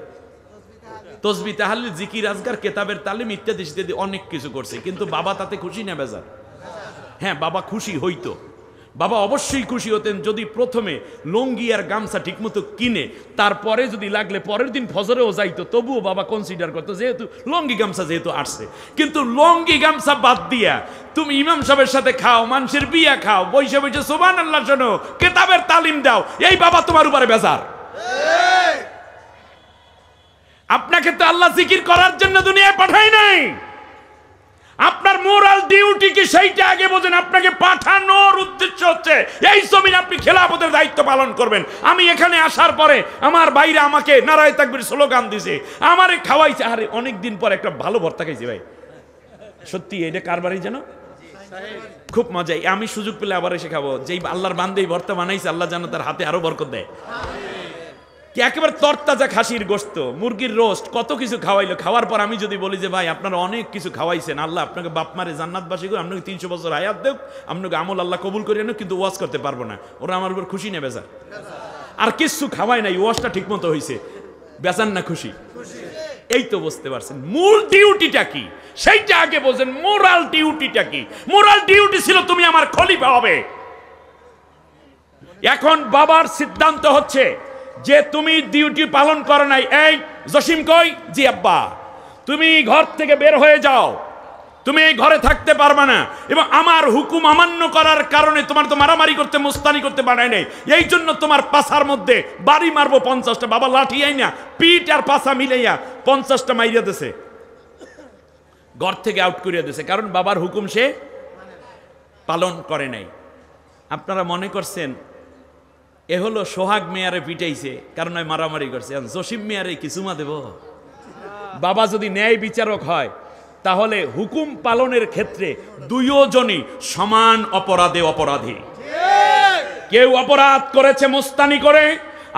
তসবি তাহাল্লিল জিকির আজগার কেতাবের তালিম ইত্যাদি ইত্যাদি অনেক কিছু করছে, কিন্তু বাবা তাতে খুশি না বেজার? হ্যাঁ, বাবা খুশি হইতো। বাবা অবশ্যই খুশি হতেন যদি প্রথমে লুঙ্গি আর গামছা ঠিকমতো কিনে তারপরে যদি লাগলে পরের দিন ফজরেও যাইতো, তবুও বাবা কনসিডার করতো, যেহেতু লুঙ্গি গামছা যেহেতু আসছে। কিন্তু লুঙ্গি গামছা বাদ দিয়া তুমি ইমাম সাহেবের সাথে খাও, মানুষের বিয়া খাও, বৈশে বৈশে সুবহানাল্লাহ শোনো, কেতাবের তালিম দাও, এই বাবা তোমার উপরে বেজার। আপনাকে তো আল্লাহ জিকির করার জন্য দুনিয়ায় পাঠায় নাই। আপনার মোরাল ডিউটি কি সেইটা আগে বোঝেন। আপনাকে পাঠানোর উদ্দেশ্য হচ্ছে এই জমিন আপনি খেলাফতের দায়িত্ব পালন করবেন। আমি এখানে আসার পরে আমার ভাইরা আমাকে নারায়ে তাকবীর স্লোগান দিছে, আমারে খাওয়াইছে। আরে অনেক দিন পর একটা ভালো ভর্তা খাইছি ভাই, সত্যি। এটা কার বাড়ি যেন? খুব মজা। আমি সুযোগ পেলে আবার এসে খাবো। যেই আল্লাহর বান্দে এই ভর্তা বানাইছে, আল্লাহ যেন তার হাতে আরো বরকত দেয়। একেবারে তরতাজা খাসির গোশত, মুরগির রোস্ট, কত কিছু খাওয়াইলো। খাওয়ার পর আমি যদি বলি যে ভাই আপনারা অনেক কিছু খাওয়াইছেন, আল্লাহ আপনাকে বাপ মারে জান্নাতবাসী করে, আপনাকে 300 বছর হায়াত দেব, আপনাকে আমল আল্লাহ কবুল করিয়ে নেন, কিন্তু ওয়াজ করতে পারবো না। ওরা আমার উপর খুশি না বেজার? আর কিছু খাওয়াই নাই, ওয়াজটা ঠিক মতো হয়েছে, বেজার না খুশি? এই তো বুঝতে পারছেন মূল ডিউটিটা কি, সেইটা আগে বলছেন। মোরাল ডিউটিটা কি? মোরাল ডিউটি ছিল তুমি আমার খলিফা হবে। এখন বাবার সিদ্ধান্ত হচ্ছে যে তুমি ডিউটি পালন করো নাই। এই জসিম কই? জি আব্বা। তুমি ঘর থেকে বের হয়ে যাও, তুমি এই ঘরে থাকতে পারবে না। এবং আমার হুকুম অমান্য করার কারণে তোমার তো মারামারি করতে, মুস্তানি করতে বানায় নাই, এই জন্য তোমার পাছার মধ্যে বাড়ি মারবো 50টা। বাবা লাঠি আই না, পিঠ আর পাছা মিলাইয়া 50টা মাইরিয়া দিছে, ঘর থেকে আউট করিয়া দিছে, কারণ বাবার হুকুম সে পালন করে নাই। আপনারা মনে করছেন এ হলো সোহাগ মেয়ারে পিটাইছে কারণ মারামারি করছে, জসিম মেয়ারে কিছুমা দেব? বাবা যদি ন্যায় বিচারক হয় তাহলে হুকুম পালনের ক্ষেত্রে দুইজনই সমান অপরাধে অপরাধী। কেউ অপরাধ করেছে মুস্তানি করে,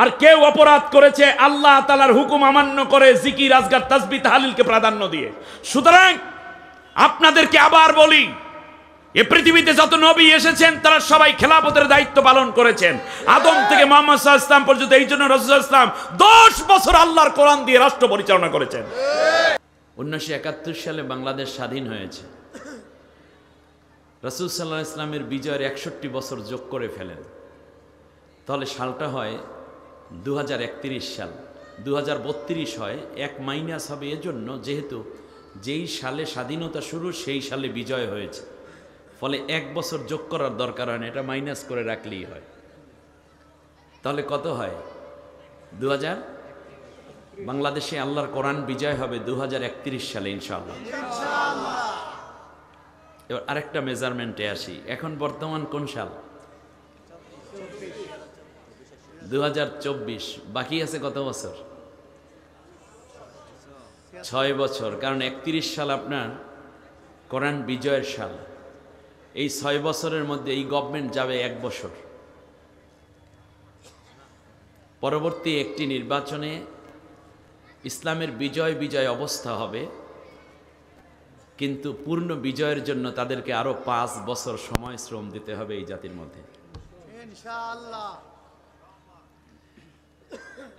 আর কেউ অপরাধ করেছে আল্লাহ তাআলার হুকুম অমান্য করে, জিকির আজগার তাসবিহ তাহলিলকে প্রাধান্য দিয়ে। সুতরাং আপনাদেরকে আবার বলি, এ পৃথিবীতে যত নবী এসেছেন তারা সবাই খেলাফতের দায়িত্ব পালন করেছেন, আদম থেকে মুহাম্মদ সাল্লাল্লাহু আলাইহি ওয়াসাল্লাম পর্যন্ত। এই জন্য রাসূল সাল্লাল্লাহু আলাইহি ওয়াসাল্লাম 10 বছর আল্লাহর কোরআন দিয়ে রাষ্ট্র পরিচালনা করেছেন। 1971 সালে বাংলাদেশ স্বাধীন হয়েছে। রাসূল সাল্লাল্লাহু আলাইহি ওয়াসাল্লামের বিজয়ের 61 বছর যোগ করে ফেলেন, তাহলে সালটা হয় 2031 সাল। 2032 হয়, এক মাইনাস হবে এজন্য যেহেতু যেই সালে স্বাধীনতা শুরু সেই সালে বিজয় হয়েছে, ফলে 1 বছর যোগ করার দরকার হয় না, এটা মাইনাস করে রাখলেই হয়। তাহলে কত হয়? 2000। বাংলাদেশে আল্লাহর কোরআন বিজয় হবে 2031 সালে ইনশাআল্লাহ। এবার আরেকটা মেজারমেন্টে আসি। এখন বর্তমান কোন সাল? 2024। বাকি আছে কত বছর? 6 বছর। কারণ 31 সাল আপনার কোরআন বিজয়ের সাল। এই 6 বছরের মধ্যে এই গভর্নমেন্ট যাবে 1 বছর। পরবর্তী একটি নির্বাচনে ইসলামের বিজয় বিজয় অবস্থা হবে, কিন্তু পূর্ণ বিজয়ের জন্য তাদেরকে আরো 5 বছর সময় শ্রম দিতে হবে এই জাতির মধ্যে ইনশাআল্লাহ।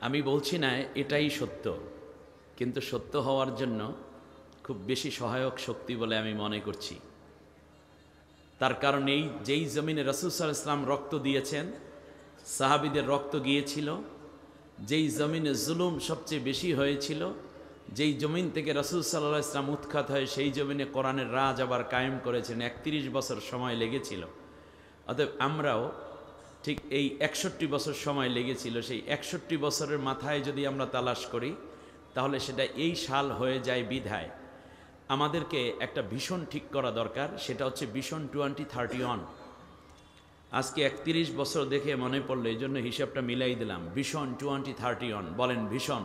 আমি বলছি না এটাই সত্য, কিন্তু সত্য হওয়ার জন্য খুব বেশি সহায়ক শক্তি বলে আমি মনে করছি। তার কারণ এই যেই জমিনে রাসূল সাল্লাল্লাহু আলাইহি ওয়াসাল্লাম রক্ত দিয়েছেন, সাহাবীদের রক্ত গিয়েছিল, যেই জমিনে জুলুম সবচেয়ে বেশি হয়েছিল, যেই জমিন থেকে রাসূল সাল্লাল্লাহু আলাইহি ওয়াসাল্লাম উৎখাত হয়, সেই জমিনে কোরআনের রাজ আবার কায়েম করেছেন। 31 বছর সময় লেগেছিল। অতএব আমরাও ঠিক এই 61 বছর সময় লেগেছিল, সেই 61 বছরের মাথায় যদি আমরা তালাশ করি তাহলে সেটা এই সাল হয়ে যায়। বিধায় আমাদেরকে একটা ভিশন ঠিক করা দরকার, সেটা হচ্ছে ভিশন 2031। আজকে 31 বছর দেখে মনে পড়লো, এই জন্য হিসাবটা মিলাই দিলাম। ভিশন 2031, বলেন ভিশন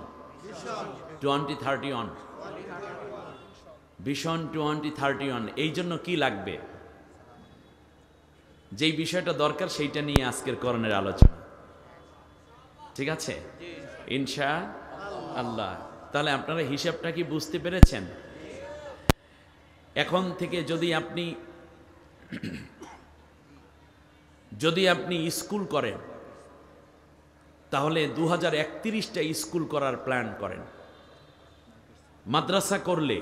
2031, ভিশন 2031। এই জন্য কি লাগবে, যেই বিষয়টা দরকার সেইটা নিয়ে আজকের করণের আলোচনা, ঠিক আছে ইনশা আল্লাহ। তাহলে আপনারা হিসাবটা কি বুঝতে পেরেছেন? এখন থেকে যদি আপনি স্কুল করেন, তাহলে 2031টা স্কুল করার প্ল্যান করেন। মাদ্রাসা করলে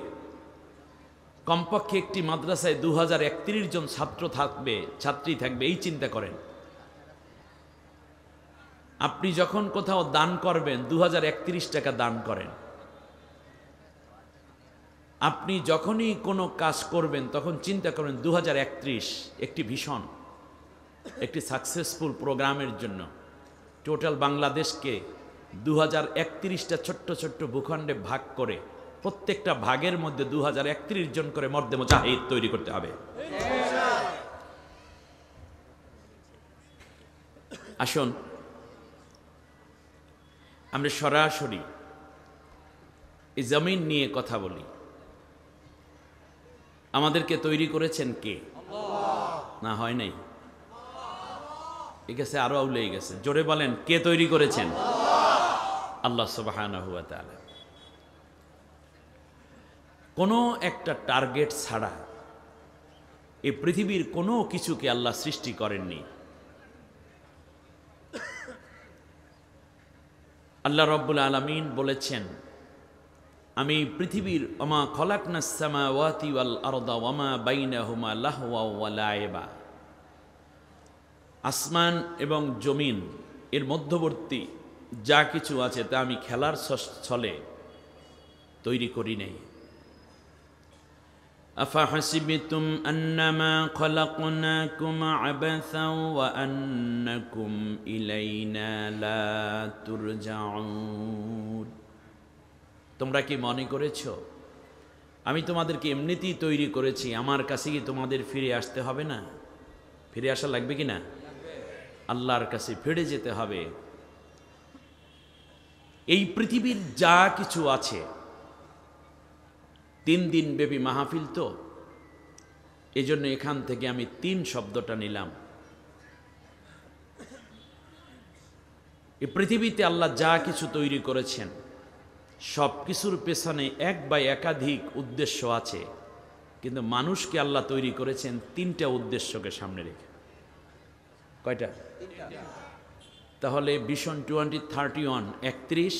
কমপক্ষে একটি মাদ্রাসায় 2031 জন ছাত্রী থাকবে, এই চিন্তা করেন। আপনি যখন কোথাও দান করবেন 2031 টাকা দান করেন। আপনি যখনই কোনো কাজ করবেন তখন চিন্তা করেন 2031 একটি ভীষণ, একটি সাকসেসফুল প্রোগ্রামের জন্য টোটাল বাংলাদেশকে 2031টা ছোট্ট ছোট্ট ভূখণ্ডে ভাগ করে প্রত্যেকটা ভাগের মধ্যে 2031 জন করে মর্দে মুজাহিদ তৈরি করতে হবে। আসুন আমরা সরাসরি এই জমিন নিয়ে কথা বলি। আমাদেরকে তৈরি করেছেন কে? না হয় নাই? ঠিক আছে, আরো আউলেই গেছে। জোরে বলেন, কে তৈরি করেছেন? আল্লাহ সুবহানাহু ওয়া তাআলা। কোনো একটা টার্গেট ছাড়া এই পৃথিবীর কোনো কিছুকে আল্লাহ সৃষ্টি করেননি। আল্লাহ রাব্বুল আলামিন বলেছেন, আমি পৃথিবীর ওমা খলাকনাস সামাওয়াতি ওয়াল আরদা ওয়ামা বাইনাহুমা লাহওয়া ওয়া লাইবা, আসমান এবং জমিন এর মধ্যবর্তী যা কিছু আছে তা আমি খেলার ছলে তৈরি করি নাই। আফাহাসিবতুম আন্নামা খলাকনাকুম আবাসাও ওয়া আন্নাকুম ইলাইনা লা তুরজাউন। তোমরা কি মনে করেছো আমি তোমাদেরকে এমনিতেই তৈরি করেছি, আমার কাছে কি তোমাদের ফিরে আসতে হবে না? ফিরে আসা লাগবে কি না? আল্লাহর কাছে ফিরে যেতে হবে। এই পৃথিবীর যা কিছু আছে, 3 দিন ব্যাপী মাহফিল তো, এজন্য এখান থেকে আমি 3 শব্দটা নিলাম। এই পৃথিবীতে আল্লাহ যা কিছু তৈরি করেছেন সব কিছুর পেছনে এক বা একাধিক উদ্দেশ্য আছে, কিন্তু মানুষকে আল্লাহ তৈরি করেছেন 3টা উদ্দেশ্যকে সামনে রেখে। কয়টা? তাহলে ভিশন 2031 31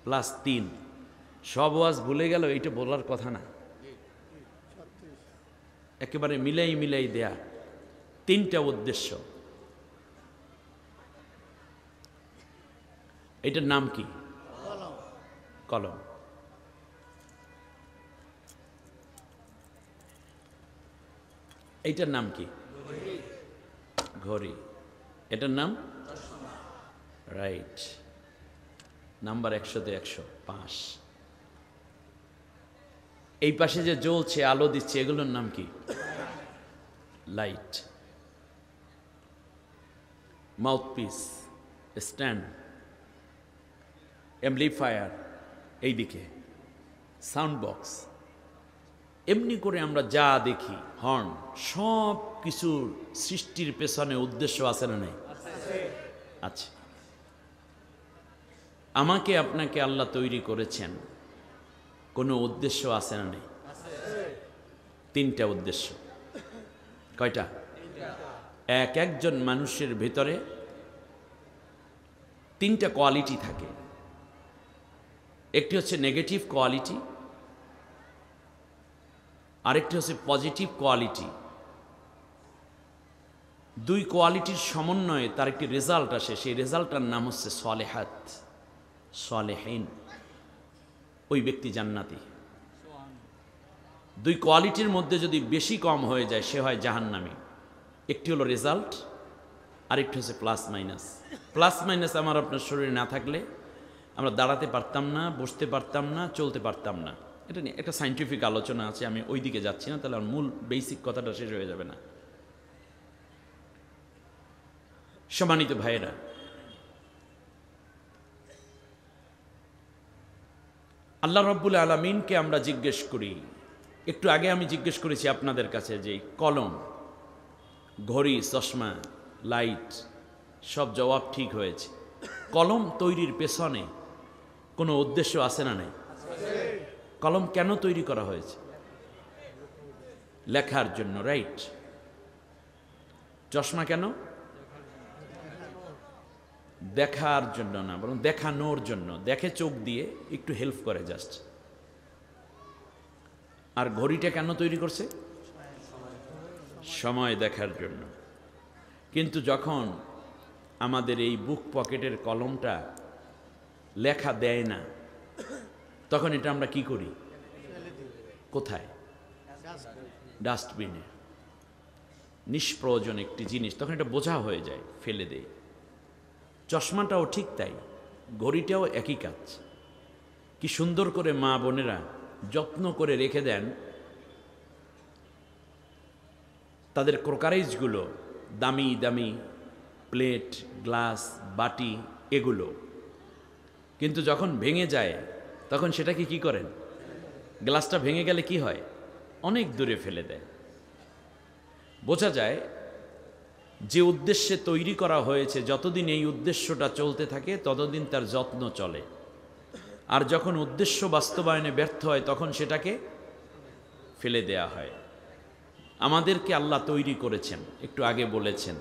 প্লাস 3, সব ওয়াজ ভুলে গেল, এইটা বলার কথা না, একেবারে মিলাই দেয়া 3টা উদ্দেশ্য। এটার নাম কি? কলম। এইটার নাম কি? ঘড়ি। এটার নাম রাইট, নাম্বার 100-তে 105। এই পাশে যে জ্বলছে আলো দিচ্ছে এগুলোর নাম কি? লাইট। মাউথপিস, স্ট্যান্ড, অ্যাম্পলিফায়ার, এইদিকে সাউন্ড বক্স। এমনি করে আমরা যা দেখি, হর্ন, সব কিছুর সৃষ্টির পেছনে উদ্দেশ্য আছে না নাই? আচ্ছা, আমাকে আপনাকে আল্লাহ তৈরি করেছেন, কোনো উদ্দেশ্য আছে না নেই? 3টা উদ্দেশ্য। কয়টা? একজন মানুষের ভিতরে 3টা কোয়ালিটি থাকে। একটি হচ্ছে নেগেটিভ কোয়ালিটি, আরেকটি হচ্ছে পজিটিভ কোয়ালিটি। 2 কোয়ালিটির সমন্বয়ে তার একটি রেজাল্ট আসে, সেই রেজাল্টটার নাম হচ্ছে সালেহাত, সালেহীন। ওই ব্যক্তি জান্নাতি। 2 কোয়ালিটির মধ্যে যদি বেশি কম হয়ে যায় সে হয় জাহান্নামী। একটি হলো রেজাল্ট, আরেকটি হচ্ছে প্লাস মাইনাস। প্লাস মাইনাস আমার আপনার শরীরে না থাকলে আমরা দাঁড়াতে পারতাম না, বসতে পারতাম না, চলতে পারতাম না। এটা নিয়ে একটা সায়েন্টিফিক আলোচনা আছে, আমি ওই দিকে যাচ্ছি না, তাহলে আমার মূল বেসিক কথাটা শেষ হয়ে যাবে না। সম্মানিত ভাইয়েরা, আল্লাহ রাব্বুল আলামিনকে আমরা জিজ্ঞেস করি, একটু আগে আমি জিজ্ঞেস করেছি আপনাদের কাছে যে কলম, ঘড়ি, চশমা, লাইট সব জবাব ঠিক হয়েছে। কলম তৈরির পেছনে কোনো উদ্দেশ্য আছে না নাই? কলম কেন তৈরি করা হয়েছে? লেখার জন্য, রাইট। চশমা কেন? দেখার জন্য না, বরং দেখানোর জন্য, দেখে চোখ দিয়ে একটু হেল্প করে জাস্ট। আর ঘড়িটা কেন তৈরি করছে? সময় দেখার জন্য। কিন্তু যখন আমাদের এই বুক পকেটের কলমটা লেখা দেয় না, তখন এটা আমরা কি করি? কোথায়? ডাস্টবিনে। নিষ্প্রয়োজন একটি জিনিস, তখন এটা বোঝা হয়ে যায়, ফেলে দেয়। চশমাটাও ঠিক তাই, ঘড়িটাও একই কাজ। কি সুন্দর করে মা বোনেরা যত্ন করে রেখে দেন তাদের ক্রোকারেজগুলো, দামি দামি প্লেট, গ্লাস, বাটি, এগুলো। কিন্তু যখন ভেঙে যায় তখন সেটাকে কি করেন? গ্লাসটা ভেঙে গেলে কি হয়? অনেক দূরে ফেলে দেয়। বোঝা যায় যে উদ্দেশ্যে তৈরি করা হয়েছে, যতদিন এই উদ্দেশ্যটা চলতে থাকে ততদিন তার যত্ন চলে। আর যখন উদ্দেশ্য বাস্তবায়নে ব্যর্থ হয় তখন সেটাকে ফেলে দেয়া হয়। আমাদেরকে আল্লাহ তৈরি করেছেন, একটু আগে বলেছেন,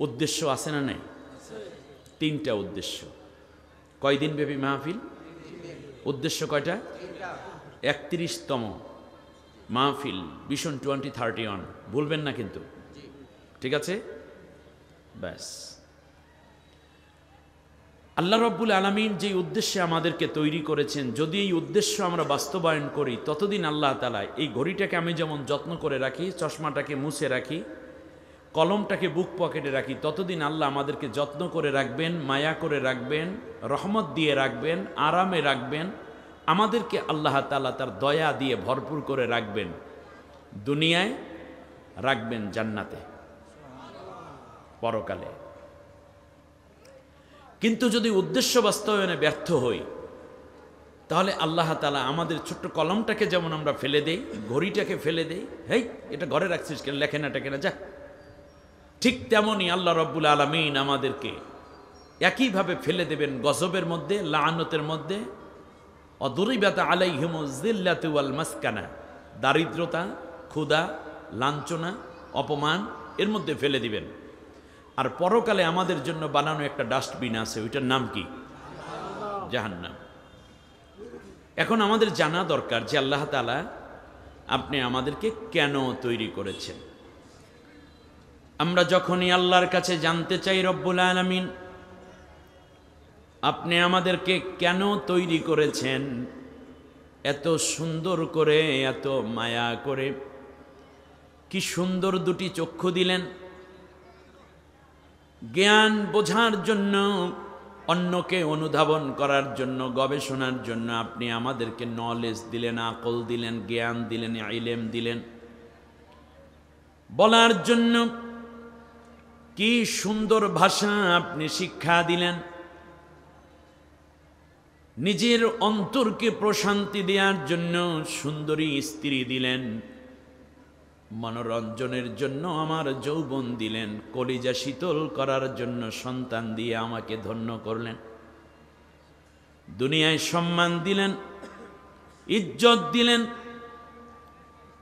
উদ্দেশ্য আছে না নাই? তিনটা উদ্দেশ্য। কয়দিন ব্যাপী মাহফিল? উদ্দেশ্য কয়টা? 31তম মাহফিল, ভিশন 2031। ভুলবেন না কিন্তু, ঠিক আছে? ব্যাস। আল্লাহ রাব্বুল আলামিন যে উদ্দেশ্যে আমাদেরকে তৈরি করেছেন, যদি এই উদ্দেশ্য আমরা বাস্তবায়ন করি ততদিন আল্লাহ তাআলা, এই ঘড়িটাকে আমি যেমন যত্ন করে রাখি, চশমাটাকে মুছে রাখি, কলমটাকে বুক পকেটে রাখি, ততদিন আল্লাহ আমাদেরকে যত্ন করে রাখবেন, মায়া করে রাখবেন, রহমত দিয়ে রাখবেন, আরামে রাখবেন। আমাদেরকে আল্লাহ তাআলা তার দয়া দিয়ে ভরপুর করে রাখবেন, দুনিয়ায় রাখবেন জান্নাতে, পরকালে। কিন্তু যদি উদ্দেশ্য বাস্তবায়নে ব্যর্থ হই তাহলে আল্লাহ তাআলা আমাদের ছোট্ট কলমটাকে যেমন আমরা ফেলে দেই, ঘড়িটাকে ফেলে দেই, হেই এটা ঘরে রাখছিস কেন, লেখে না টেকে না, যা। ঠিক তেমনই আল্লাহ রাব্বুল আলামিন আমাদেরকে একইভাবে ফেলে দেবেন গজবের মধ্যে, লাআনতের মধ্যে। অদুরিবাত আলাইহিমুজ যিল্লাতু ওয়াল মাসকানা, দারিদ্রতা, ক্ষুধা, লাঞ্ছনা, অপমান, এর মধ্যে ফেলে দিবেন। আর পরকালে আমাদের জন্য বানানো একটা ডাস্টবিন আছে, ওইটার নাম কি? জাহান্নাম। এখন আমাদের জানা দরকার যে আল্লাহ তাআলা আপনি আমাদেরকে কেন তৈরি করেছেন। আমরা যখনই আল্লাহর কাছে জানতে চাই, রব্বুল আলামিন আপনি আমাদেরকে কেন তৈরি করেছেন, এত সুন্দর করে, এত মায়া করে, কি সুন্দর দুটি চক্ষু দিলেন, জ্ঞান বোঝার জন্য, অন্যকে অনুধাবন করার জন্য, গবেষণার জন্য আপনি আমাদেরকে নলেজ দিলেন, আকল দিলেন, জ্ঞান দিলেন, ইলম দিলেন, বলার জন্য কি সুন্দর ভাষা আপনি শিক্ষা দিলেন, নিজের অন্তরকে প্রশান্তি দেওয়ার জন্য সুন্দরী স্ত্রী দিলেন, মনোরঞ্জনের জন্য আমার যৌবন দিলেন, কলিজা শীতল করার জন্য সন্তান দিয়ে আমাকে ধন্য করলেন, দুনিয়ায় সম্মান দিলেন, ইজ্জত দিলেন,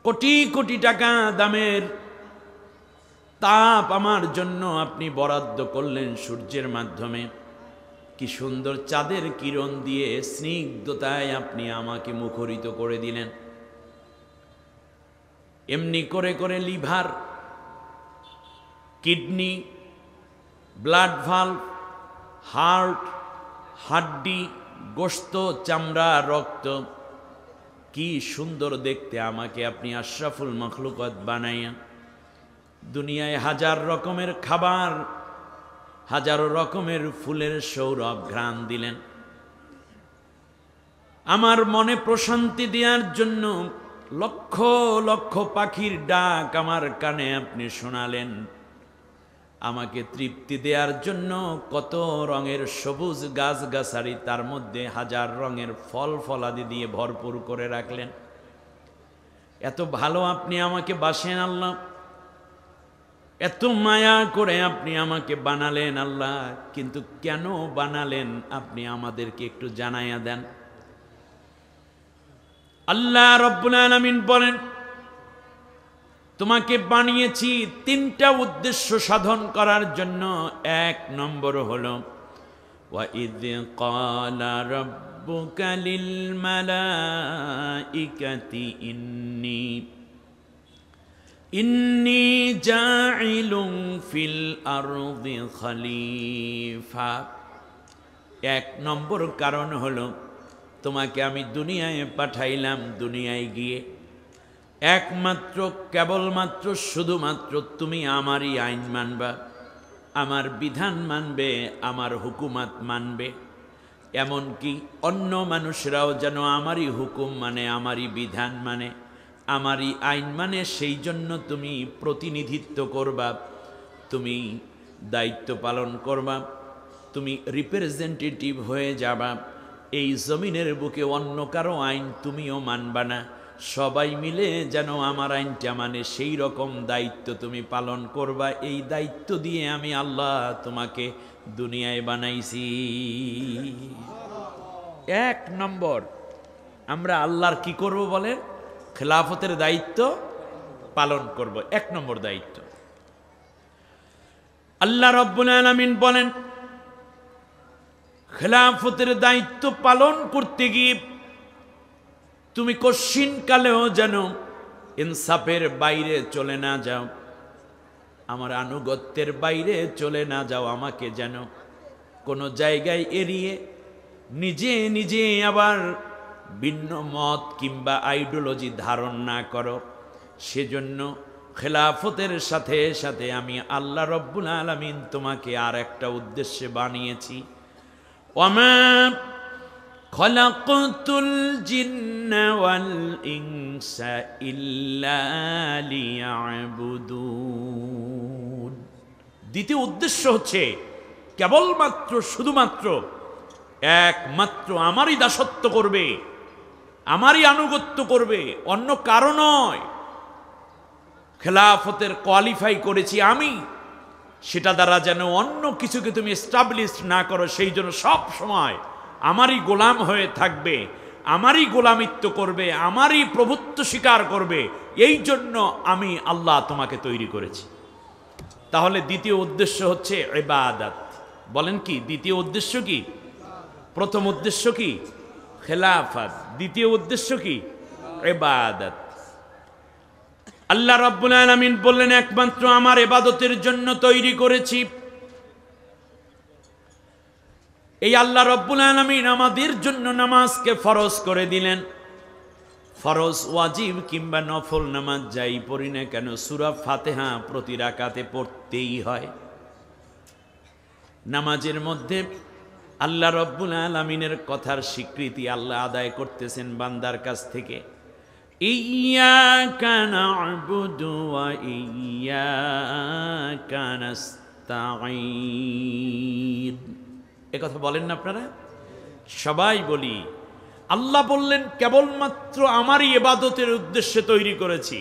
কোটি কোটি টাকা দামের তাপ আমার জন্য আপনি বরাদ্দ করলেন সূর্যের মাধ্যমে, কি সুন্দর চাঁদের কিরণ দিয়ে স্নিগ্ধতায় আপনি আমাকে মুখরিত করে দিলেন। এমনি করে করে liver, kidney, blood valve, heart, হাড্ডি, গোশত, চামড়া, রক্ত, কি সুন্দর দেখতে আমাকে আপনি আশরাফুল মখলুকাত বানাইয়া দুনিয়ায় হাজার রকমের খাবার, হাজারো রকমের ফুলের সৌরভ ঘ্রাণ দিলেন, আমার মনে প্রশান্তি দেওয়ার জন্য লক্ষ লক্ষ পাখির ডাক আমার কানে আপনি শোনালেন, আমাকে তৃপ্তি দেওয়ার জন্য কত রঙের সবুজ গাছগাছালি, তার মধ্যে হাজার রঙের ফল ফলাদি দিয়ে ভরপুর করে রাখলেন। এত ভালো আপনি আমাকে বাসেন আল্লাহ, এত মায়া করে আপনি আমাকে বানালেন আল্লাহ, কিন্তু কেন বানালেন আপনি আমাদেরকে একটু জানাইয়া দেন। আল্লাহ রব্বুল আলামিন বলেন, তোমাকে বানিয়েছি তিনটা উদ্দেশ্য সাধন করার জন্য। এক নম্বর হলো ওয়াইদ ক্বালা রাব্বুকা লিল মালাইকাতি ইন্নী জাইলুন ফিল আরদি খলিফা। এক নম্বর কারণ হলো তোমাকে আমি দুনিয়ায় পাঠাইলাম, দুনিয়ায় গিয়ে একমাত্র কেবলমাত্র শুধুমাত্র তুমি আমারই আইন মানবা, আমার বিধান মানবে, আমার হুকুমাত মানবে। এমনকি অন্য মানুষরাও যেন আমারই হুকুম মানে, আমারই বিধান মানে, আমারই আইন মানে, সেই জন্য তুমি প্রতিনিধিত্ব করবা, তুমি দায়িত্ব পালন করবা, তুমি রিপ্রেজেন্টেটিভ হয়ে যাবা। এই জমিনের বুকে অন্য কারো আইন তুমিও মানবা না, সবাই মিলে যেন আমার আইনটা মানে, সেই রকম দায়িত্ব তুমি পালন করবা। এই দায়িত্ব দিয়ে আমি আল্লাহ তোমাকে দুনিয়ায় বানাইছি। এক নম্বর আমরা আল্লাহর কি করব বলেন? খেলাফতের দায়িত্ব পালন করব, এক নম্বর দায়িত্ব। আল্লাহ রাব্বুল আলামিন বলেন, খেলাফতের দায়িত্ব পালন করতে গিয়ে তুমি কশিন কালেও যেন ইনসাফের বাইরে চলে না যাও, আমার আনুগত্যের বাইরে চলে না যাও। আমাকে যেন কোনো জায়গায় এড়িয়ে নিজে নিজে আবার ভিন্ন মত কিংবা আইডিওলজি ধারণ না করো। সেজন্য খেলাফতের সাথে সাথে আমি আল্লাহ রব্বুল আলামিন তোমাকে আর একটা উদ্দেশ্যে বানিয়েছি। ওয়ামা খলাকতুল জিন্না ওয়াল ইনসা ইল্লা লিয়াবুদুন। দ্বিতীয় উদ্দেশ্য হচ্ছে কেবলমাত্র শুধুমাত্র একমাত্র আমারই দাসত্ব করবে, আমারই আনুগত্য করবে, অন্য কারো নয়। খেলাফতের কোয়ালিফাই করেছি আমি, সেটা দ্বারা যেন অন্য কিছুকে তুমি এস্টাবলিশ না করো। সেই জন্য সব সময় আমারই গোলাম হয়ে থাকবে, আমারই গোলামিত্ব করবে, আমারই প্রভুত্ব স্বীকার করবে। এই জন্য আমি আল্লাহ তোমাকে তৈরি করেছি। তাহলে দ্বিতীয় উদ্দেশ্য হচ্ছে ইবাদত। বলেন কি দ্বিতীয় উদ্দেশ্য কি? প্রথম উদ্দেশ্য কি? খেলাফত। দ্বিতীয় উদ্দেশ্য কি? ইবাদত। আল্লাহ রাব্বুল আলামিন বললেন, একমাত্র আমার ইবাদতের জন্য তৈরি করেছি। এই আল্লাহ রাব্বুল আলামিন আমাদের জন্য নামাজকে ফরজ করে দিলেন। ফরজ, ওয়াজিব কিংবা নফল নামাজ যাই পড়ি না কেন, সূরা ফাতিহা প্রতি রাকাতে পড়তেই হয়। নামাজের মধ্যে আল্লাহ রাব্বুল আলামিনের কথার স্বীকৃতি আল্লাহ আদায় করতেছেন বান্দার কাছ থেকে। ইয়্যাকা না'বুদু ওয়া ইয়্যাকা নাস্তাঈন। এ কথা বলেন না আপনারা? সবাই বলি। আল্লাহ বললেন কেবলমাত্র আমারই ইবাদতের উদ্দেশ্যে তৈরি করেছি।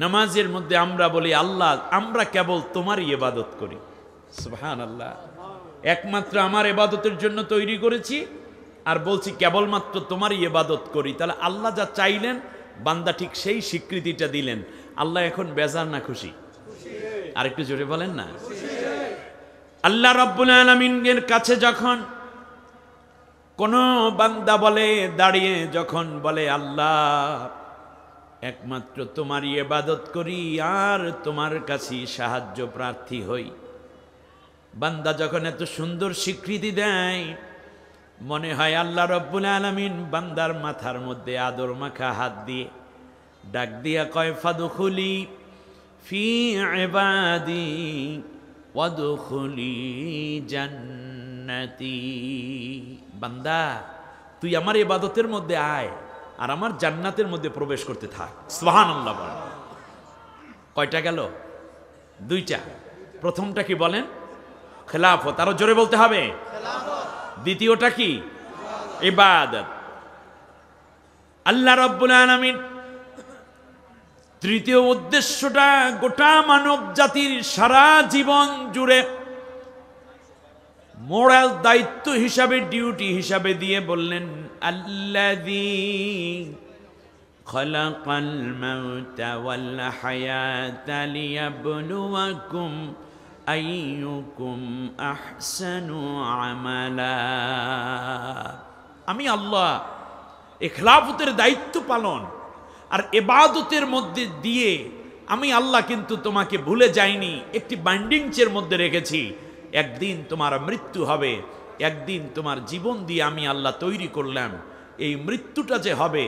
নামাজের মধ্যে আমরা বলি আল্লাহ আমরা কেবল তোমারই ইবাদত করি। সুবহানাল্লাহ। একমাত্র আমার ইবাদতের জন্য তৈরি করেছি আর বলছি কেবলমাত্র তোমারই ইবাদত করি। তাহলে আল্লাহ যা চাইলেন বান্দা ঠিক সেই স্বীকৃতিটা দিলেন। আল্লাহ এখন বেজার না খুশি? আরেকটু জোরে বলেন না। আল্লাহ রাব্বুল আলামিনের কাছে যখন কোন বান্দা বলে, দাঁড়িয়ে যখন বলে আল্লাহ একমাত্র তোমারই ইবাদত করি আর তোমার কাছে সাহায্য প্রার্থী হই, বান্দা যখন এত সুন্দর স্বীকৃতি দেয়, মনে হয় আল্লাহ রাব্বুল আলামিন বান্দার মাথার মধ্যে আদর মাখা হাত দিয়ে ডাক দিয়া কয়, ফাদখুলি ফি ইবাদি ওয়াদখুলি জান্নাতি। বান্দা তুই আমার ইবাদতের মধ্যে আয় আর আমার জান্নাতের মধ্যে প্রবেশ করতে থাক। সুবহানাল্লাহ। বলেন কয়টা গেল? দুইটা। প্রথমটা কি বলেন? খেলাফত। আরো জোরে বলতে হবে। দ্বিতীয়টা কি? ইবাদত। আল্লাহ রাব্বুল আলামিন তৃতীয় উদ্দেশ্যটা গোটা মানব জাতির সারা জীবন জুড়ে মোরাল দায়িত্ব হিসাবে, ডিউটি হিসাবে দিয়ে বললেন, আল্লাযী খালাকাল মাউতা ওয়াল হায়াতা লিয়াবলুয়াকুম আইয়ুকুম আহসানু আমালা। আমি আল্লাহ এই খেলাফতের দায়িত্ব পালন আর ইবাদতের মধ্যে দিয়ে আমি আল্লাহ কিন্তু তোমাকে ভুলে যাইনি, একটি বাইন্ডিংসের মধ্যে রেখেছি। একদিন তোমার মৃত্যু হবে, একদিন তোমার জীবন দিয়ে আমি আল্লাহ তৈরি করলাম। এই মৃত্যুটা যে হবে,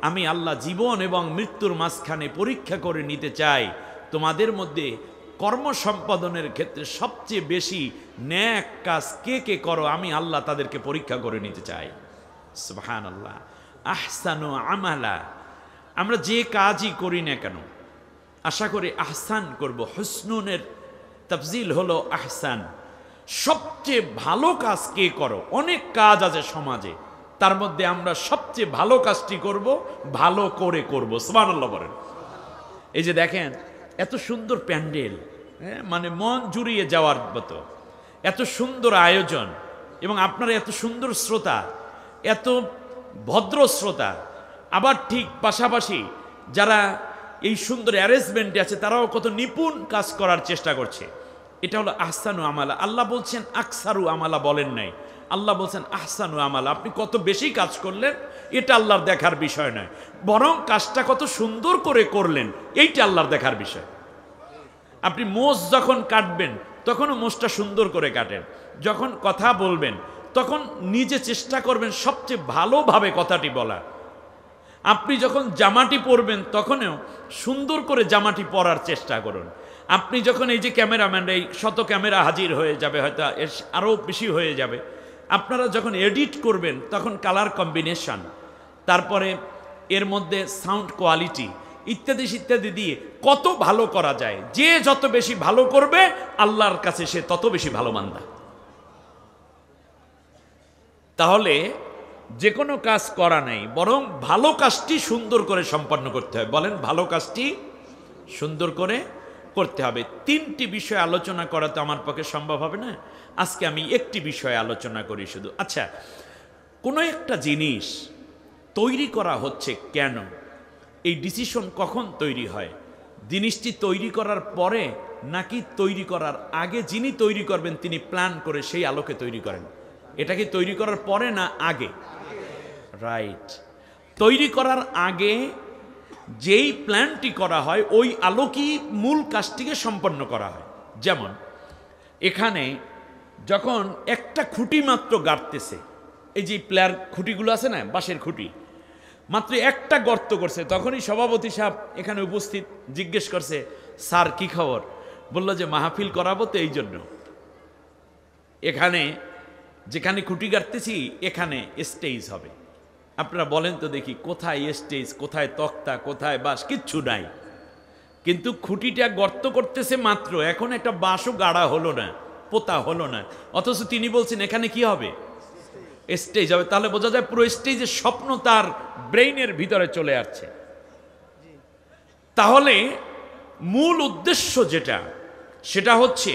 আমি আল্লাহ জীবন এবং মৃত্যুর মাঝখানে পরীক্ষা করে নিতে চাই। তোমাদের মধ্যে কর্ম সম্পাদনের ক্ষেত্রে সবচেয়ে বেশি ন্যাক কাজ কে কে করো, আমি আল্লাহ তাদেরকে পরীক্ষা করে নিতে চাই। সুবহানাল্লাহ। আহসানু আমালা। আমরা যে কাজই করি না কেন আশা করি আহসান করব। হুসনুনের তাফজিল হলো আহসান। সবচেয়ে ভালো কাজ কে করো? অনেক কাজ আছে সমাজে, তার মধ্যে আমরা সবচেয়ে ভালো কাজটি করব, ভালো করে করব। সুবহানাল্লাহ বলেন। এই যে দেখেন এত সুন্দর প্যান্ডেল, মানে মন জুড়িয়ে যাওয়ার মতো, এত সুন্দর আয়োজন, এবং আপনারা এত সুন্দর শ্রোতা, এত ভদ্র শ্রোতা, আবার ঠিক পাশাপাশি যারা এই সুন্দর অ্যারেঞ্জমেন্টে আছে তারাও কত নিপুণ কাজ করার চেষ্টা করছে। এটা হলো আহসানু আমালা। আল্লাহ বলছেন আকসারু আমালা বলেন নাই, আল্লাহ বলছেন আহসানু আমালা। আপনি কত বেশি কাজ করলেন এটা আল্লাহর দেখার বিষয় নয়, বরং কাজটা কত সুন্দর করে করলেন এইটা আল্লাহর দেখার বিষয়। আপনি মোষ যখন কাটবেন তখনও মোষটা সুন্দর করে কাটেন, যখন কথা বলবেন তখন নিজে চেষ্টা করবেন সবচেয়ে ভালোভাবে কথাটি বলার। আপনি যখন জামাটি পরবেন তখনও সুন্দর করে জামাটি পরার চেষ্টা করুন। আপনি যখন এই যে ক্যামেরাম্যান, এই শত ক্যামেরা হাজির হয়ে যাবে, হয়তো এর আরও বেশি হয়ে যাবে, আপনারা যখন এডিট করবেন তখন কালার কম্বিনেশন, তারপরে এর মধ্যে সাউন্ড কোয়ালিটি ইত্যাদি ইত্যাদি দিয়ে কত ভালো করা যায়। যে যত বেশি ভালো করবে আল্লাহর কাছে সে তত বেশি ভালো বান্দা। তাহলে যে কোনো কাজ করা নাই, বরং ভালো কাজটি সুন্দর করে সম্পন্ন করতে হবে। বলেন, ভালো কাজটি সুন্দর করে করতে হবে। তিনটি বিষয় আলোচনা করা তো আমার পক্ষে সম্ভব হবে না, আজকে আমি একটি বিষয়ে আলোচনা করি শুধু। আচ্ছা, কোনো একটা জিনিস তৈরি করা হচ্ছে কেন, এই ডিসিশন কখন তৈরি হয়? জিনিসটি তৈরি করার পরে নাকি তৈরি করার আগে? যিনি তৈরি করবেন তিনি প্ল্যান করে সেই আলোকে তৈরি করেন। এটা কি তৈরি করার পরে না আগে? রাইট। তৈরি করার আগে যেই প্ল্যানটি করা হয় ওই আলোকই মূল কাজটিকে সম্পন্ন করা হয়। যেমন এখানে যখন একটা খুঁটি মাত্র গাড়তেছে, এই যে প্লেয়ার খুঁটিগুলো আছে না, বাঁশের খুঁটি, মাত্র একটা গর্ত করছে, তখনই সভাপতি সাহেব এখানে উপস্থিত জিজ্ঞেস করছে, স্যার কি খবর? বলল যে মাহফিল করাবো তো এই জন্য এখানে যেখানে খুঁটি গাড়তেছি এখানে স্টেজ হবে। আপনারা বলেন তো দেখি, কোথায় স্টেজ, কোথায় তক্তা, কোথায় বাঁশ? কিচ্ছু নাই। কিন্তু খুঁটিটা গর্ত করতেছে মাত্র, এখন একটা বাঁশও গাড়া হলো না, পোতা হলো না, অথচ তিনি বলছেন এখানে কি হবে? স্টেজ হবে। তাহলে বোঝা যায় পুরো স্টেজের স্বপ্ন তার ব্রেইনের ভিতরে চলে আসছে। তাহলে মূল উদ্দেশ্য যেটা, সেটা হচ্ছে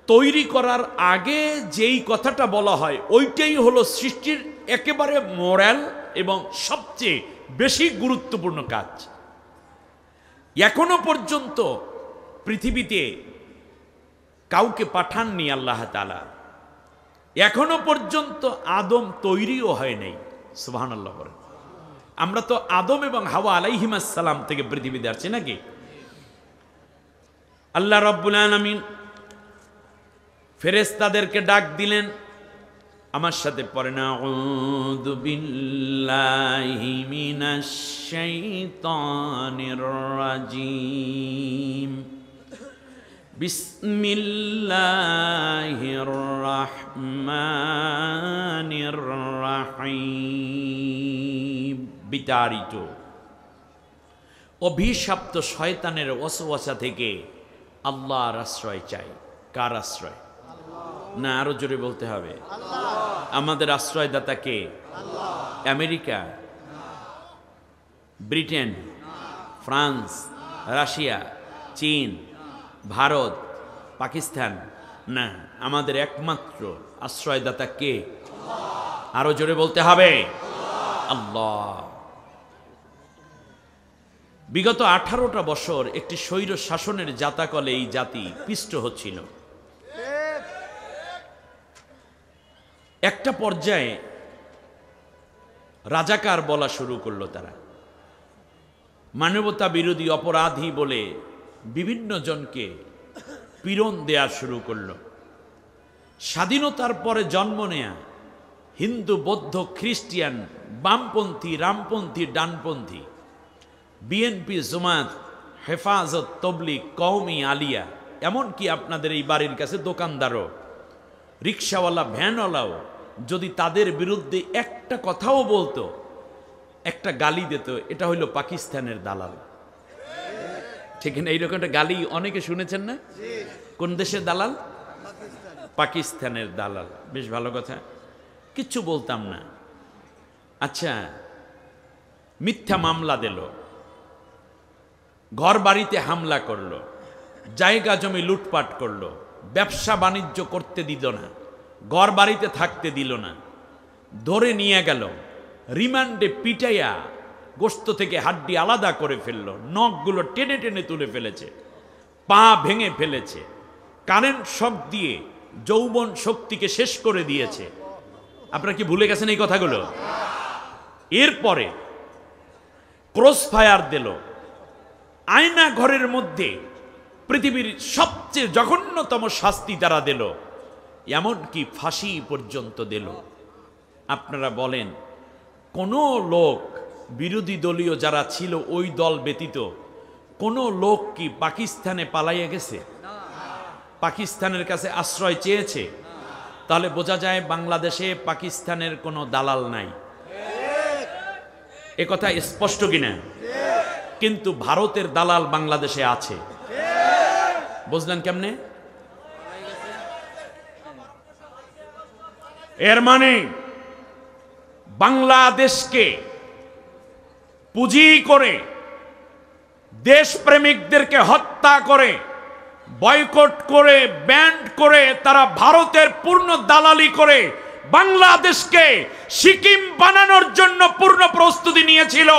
তৈরি করার আগে যেই কথাটা বলা হয় ওইটাই হলো সৃষ্টির একেবারে মোরাল এবং সবচেয়ে বেশি গুরুত্বপূর্ণ কাজ। এখনো পর্যন্ত পৃথিবীতে কাউকে পাঠাননি আল্লাহ তাআলা, এখনো পর্যন্ত আদম তৈরিও হয় নাই। সুবহানাল্লাহ বলেন। আমরা তো আদম এবং হাওয়া আলাইহিমাস সালাম থেকে পৃথিবীতে আসছি নাকি? আল্লাহ রাব্বুল আলামিন ফেরেশতাদেরকে ডাক দিলেন, আমার সাথে পড়েন, আউযু বিল্লাহি মিনাশ শাইতানির রাজিম, বিসমিল্লাহির রহমানির রহিম। বিতাড়িত অভিশপ্ত শয়তানের ওয়াসওয়াসা থেকে আল্লাহর আশ্রয় চাই। কার আশ্রয়? না, আরো জোরে বলতে হবে। আমাদের আশ্রয়দাতা কে? আমেরিকা, ব্রিটেন, ফ্রান্স, রাশিয়া, চীন, ভারত, পাকিস্তান? না, আমাদের একমাত্র আশ্রয়দাতা কে? আরো জোরে বলতে হবে, আল্লাহ। বিগত 18টা বছর একটি স্বৈর শাসনের জাতাকলে এই জাতি পিষ্ট হচ্ছিল। একটা পর্যায়ে রাজাকার বলা শুরু করলো তারা। মানবতা বিরোধী অপরাধী বলে বিভিন্ন জনকে পীড়ন দেয়া শুরু করলো। স্বাধীনতার পরে জন্ম নেয়া হিন্দু, বৌদ্ধ, খ্রিস্টিয়ান, বামপন্থী, রামপন্থী, ডানপন্থী, বিএনপি, জামাত, হেফাজত, তবলিগ, কওমি, আলিয়া, এমনকি আপনাদের এই বাড়ির কাছে দোকানদারও, রিক্সাওয়ালা, ভ্যানওয়ালাও যদি তাদের বিরুদ্ধে একটা কথাও বলতো, একটা গালি দিত, এটা হইল পাকিস্তানের দালাল। ঠিক না? এইরকম একটা গালি অনেকে শুনেছেন না? কোন দেশের দালাল? পাকিস্তানের দালাল। বেশ ভালো কথা, কিচ্ছু বলতাম না। আচ্ছা, মিথ্যা মামলা দিল, ঘর বাড়িতে হামলা করলো, জায়গা জমি লুটপাট করলো, ব্যবসা বাণিজ্য করতে দিল না, ঘর বাড়িতে থাকতে দিল না, ধরে নিয়ে গেল, রিমান্ডে পিটাইয়া গোস্ত থেকে হাড্ডি আলাদা করে ফেললো, নখগুলো টেনে টেনে তুলে ফেলেছে, পা ভেঙে ফেলেছে, কারেন্ট শক দিয়ে যৌবন শক্তিকে শেষ করে দিয়েছে। আপনারা কি ভুলে গেছেন এই কথাগুলো? এরপরে ক্রস ফায়ার দিল, আয়না ঘরের মধ্যে পৃথিবীর সবচেয়ে জঘন্যতম শাস্তি তারা দিল, এমনকি ফাঁসি পর্যন্ত দিল। আপনারা বলেন, কোনো লোক, বিরোধী দলীয় যারা ছিল ওই দল ব্যতীত, কোনো লোক কি পাকিস্তানে পালাইয়া গেছে? পাকিস্তানের কাছে আশ্রয় চেয়েছে? তাহলে বোঝা যায় বাংলাদেশে পাকিস্তানের কোনো দালাল নাই। এ কথা স্পষ্ট কিনা? কিন্তু ভারতের দালাল বাংলাদেশে আছে। বুঝলেন কেমনে? এর মানে বাংলাদেশকে পুঁজি করে, দেশপ্রেমিকদেরকে হত্যা করে, বয়কট করে, ব্যান্ড করে, তারা ভারতের পূর্ণ দালালি করে বাংলাদেশকে সিকিম বানানোর জন্য পূর্ণ প্রস্তুতি নিয়েছিল।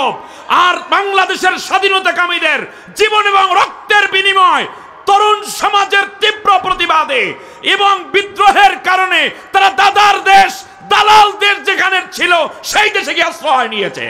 আর বাংলাদেশের স্বাধীনতাকামীদের জীবন এবং রক্তের বিনিময়, তরুণ সমাজের তীব্র প্রতিবাদে এবং বিদ্রোহের কারণে তারা দাদার দেশ, দালাল দেশ যেখানে ছিল সেই দেশে গিয়ে আশ্রয় নিয়েছে।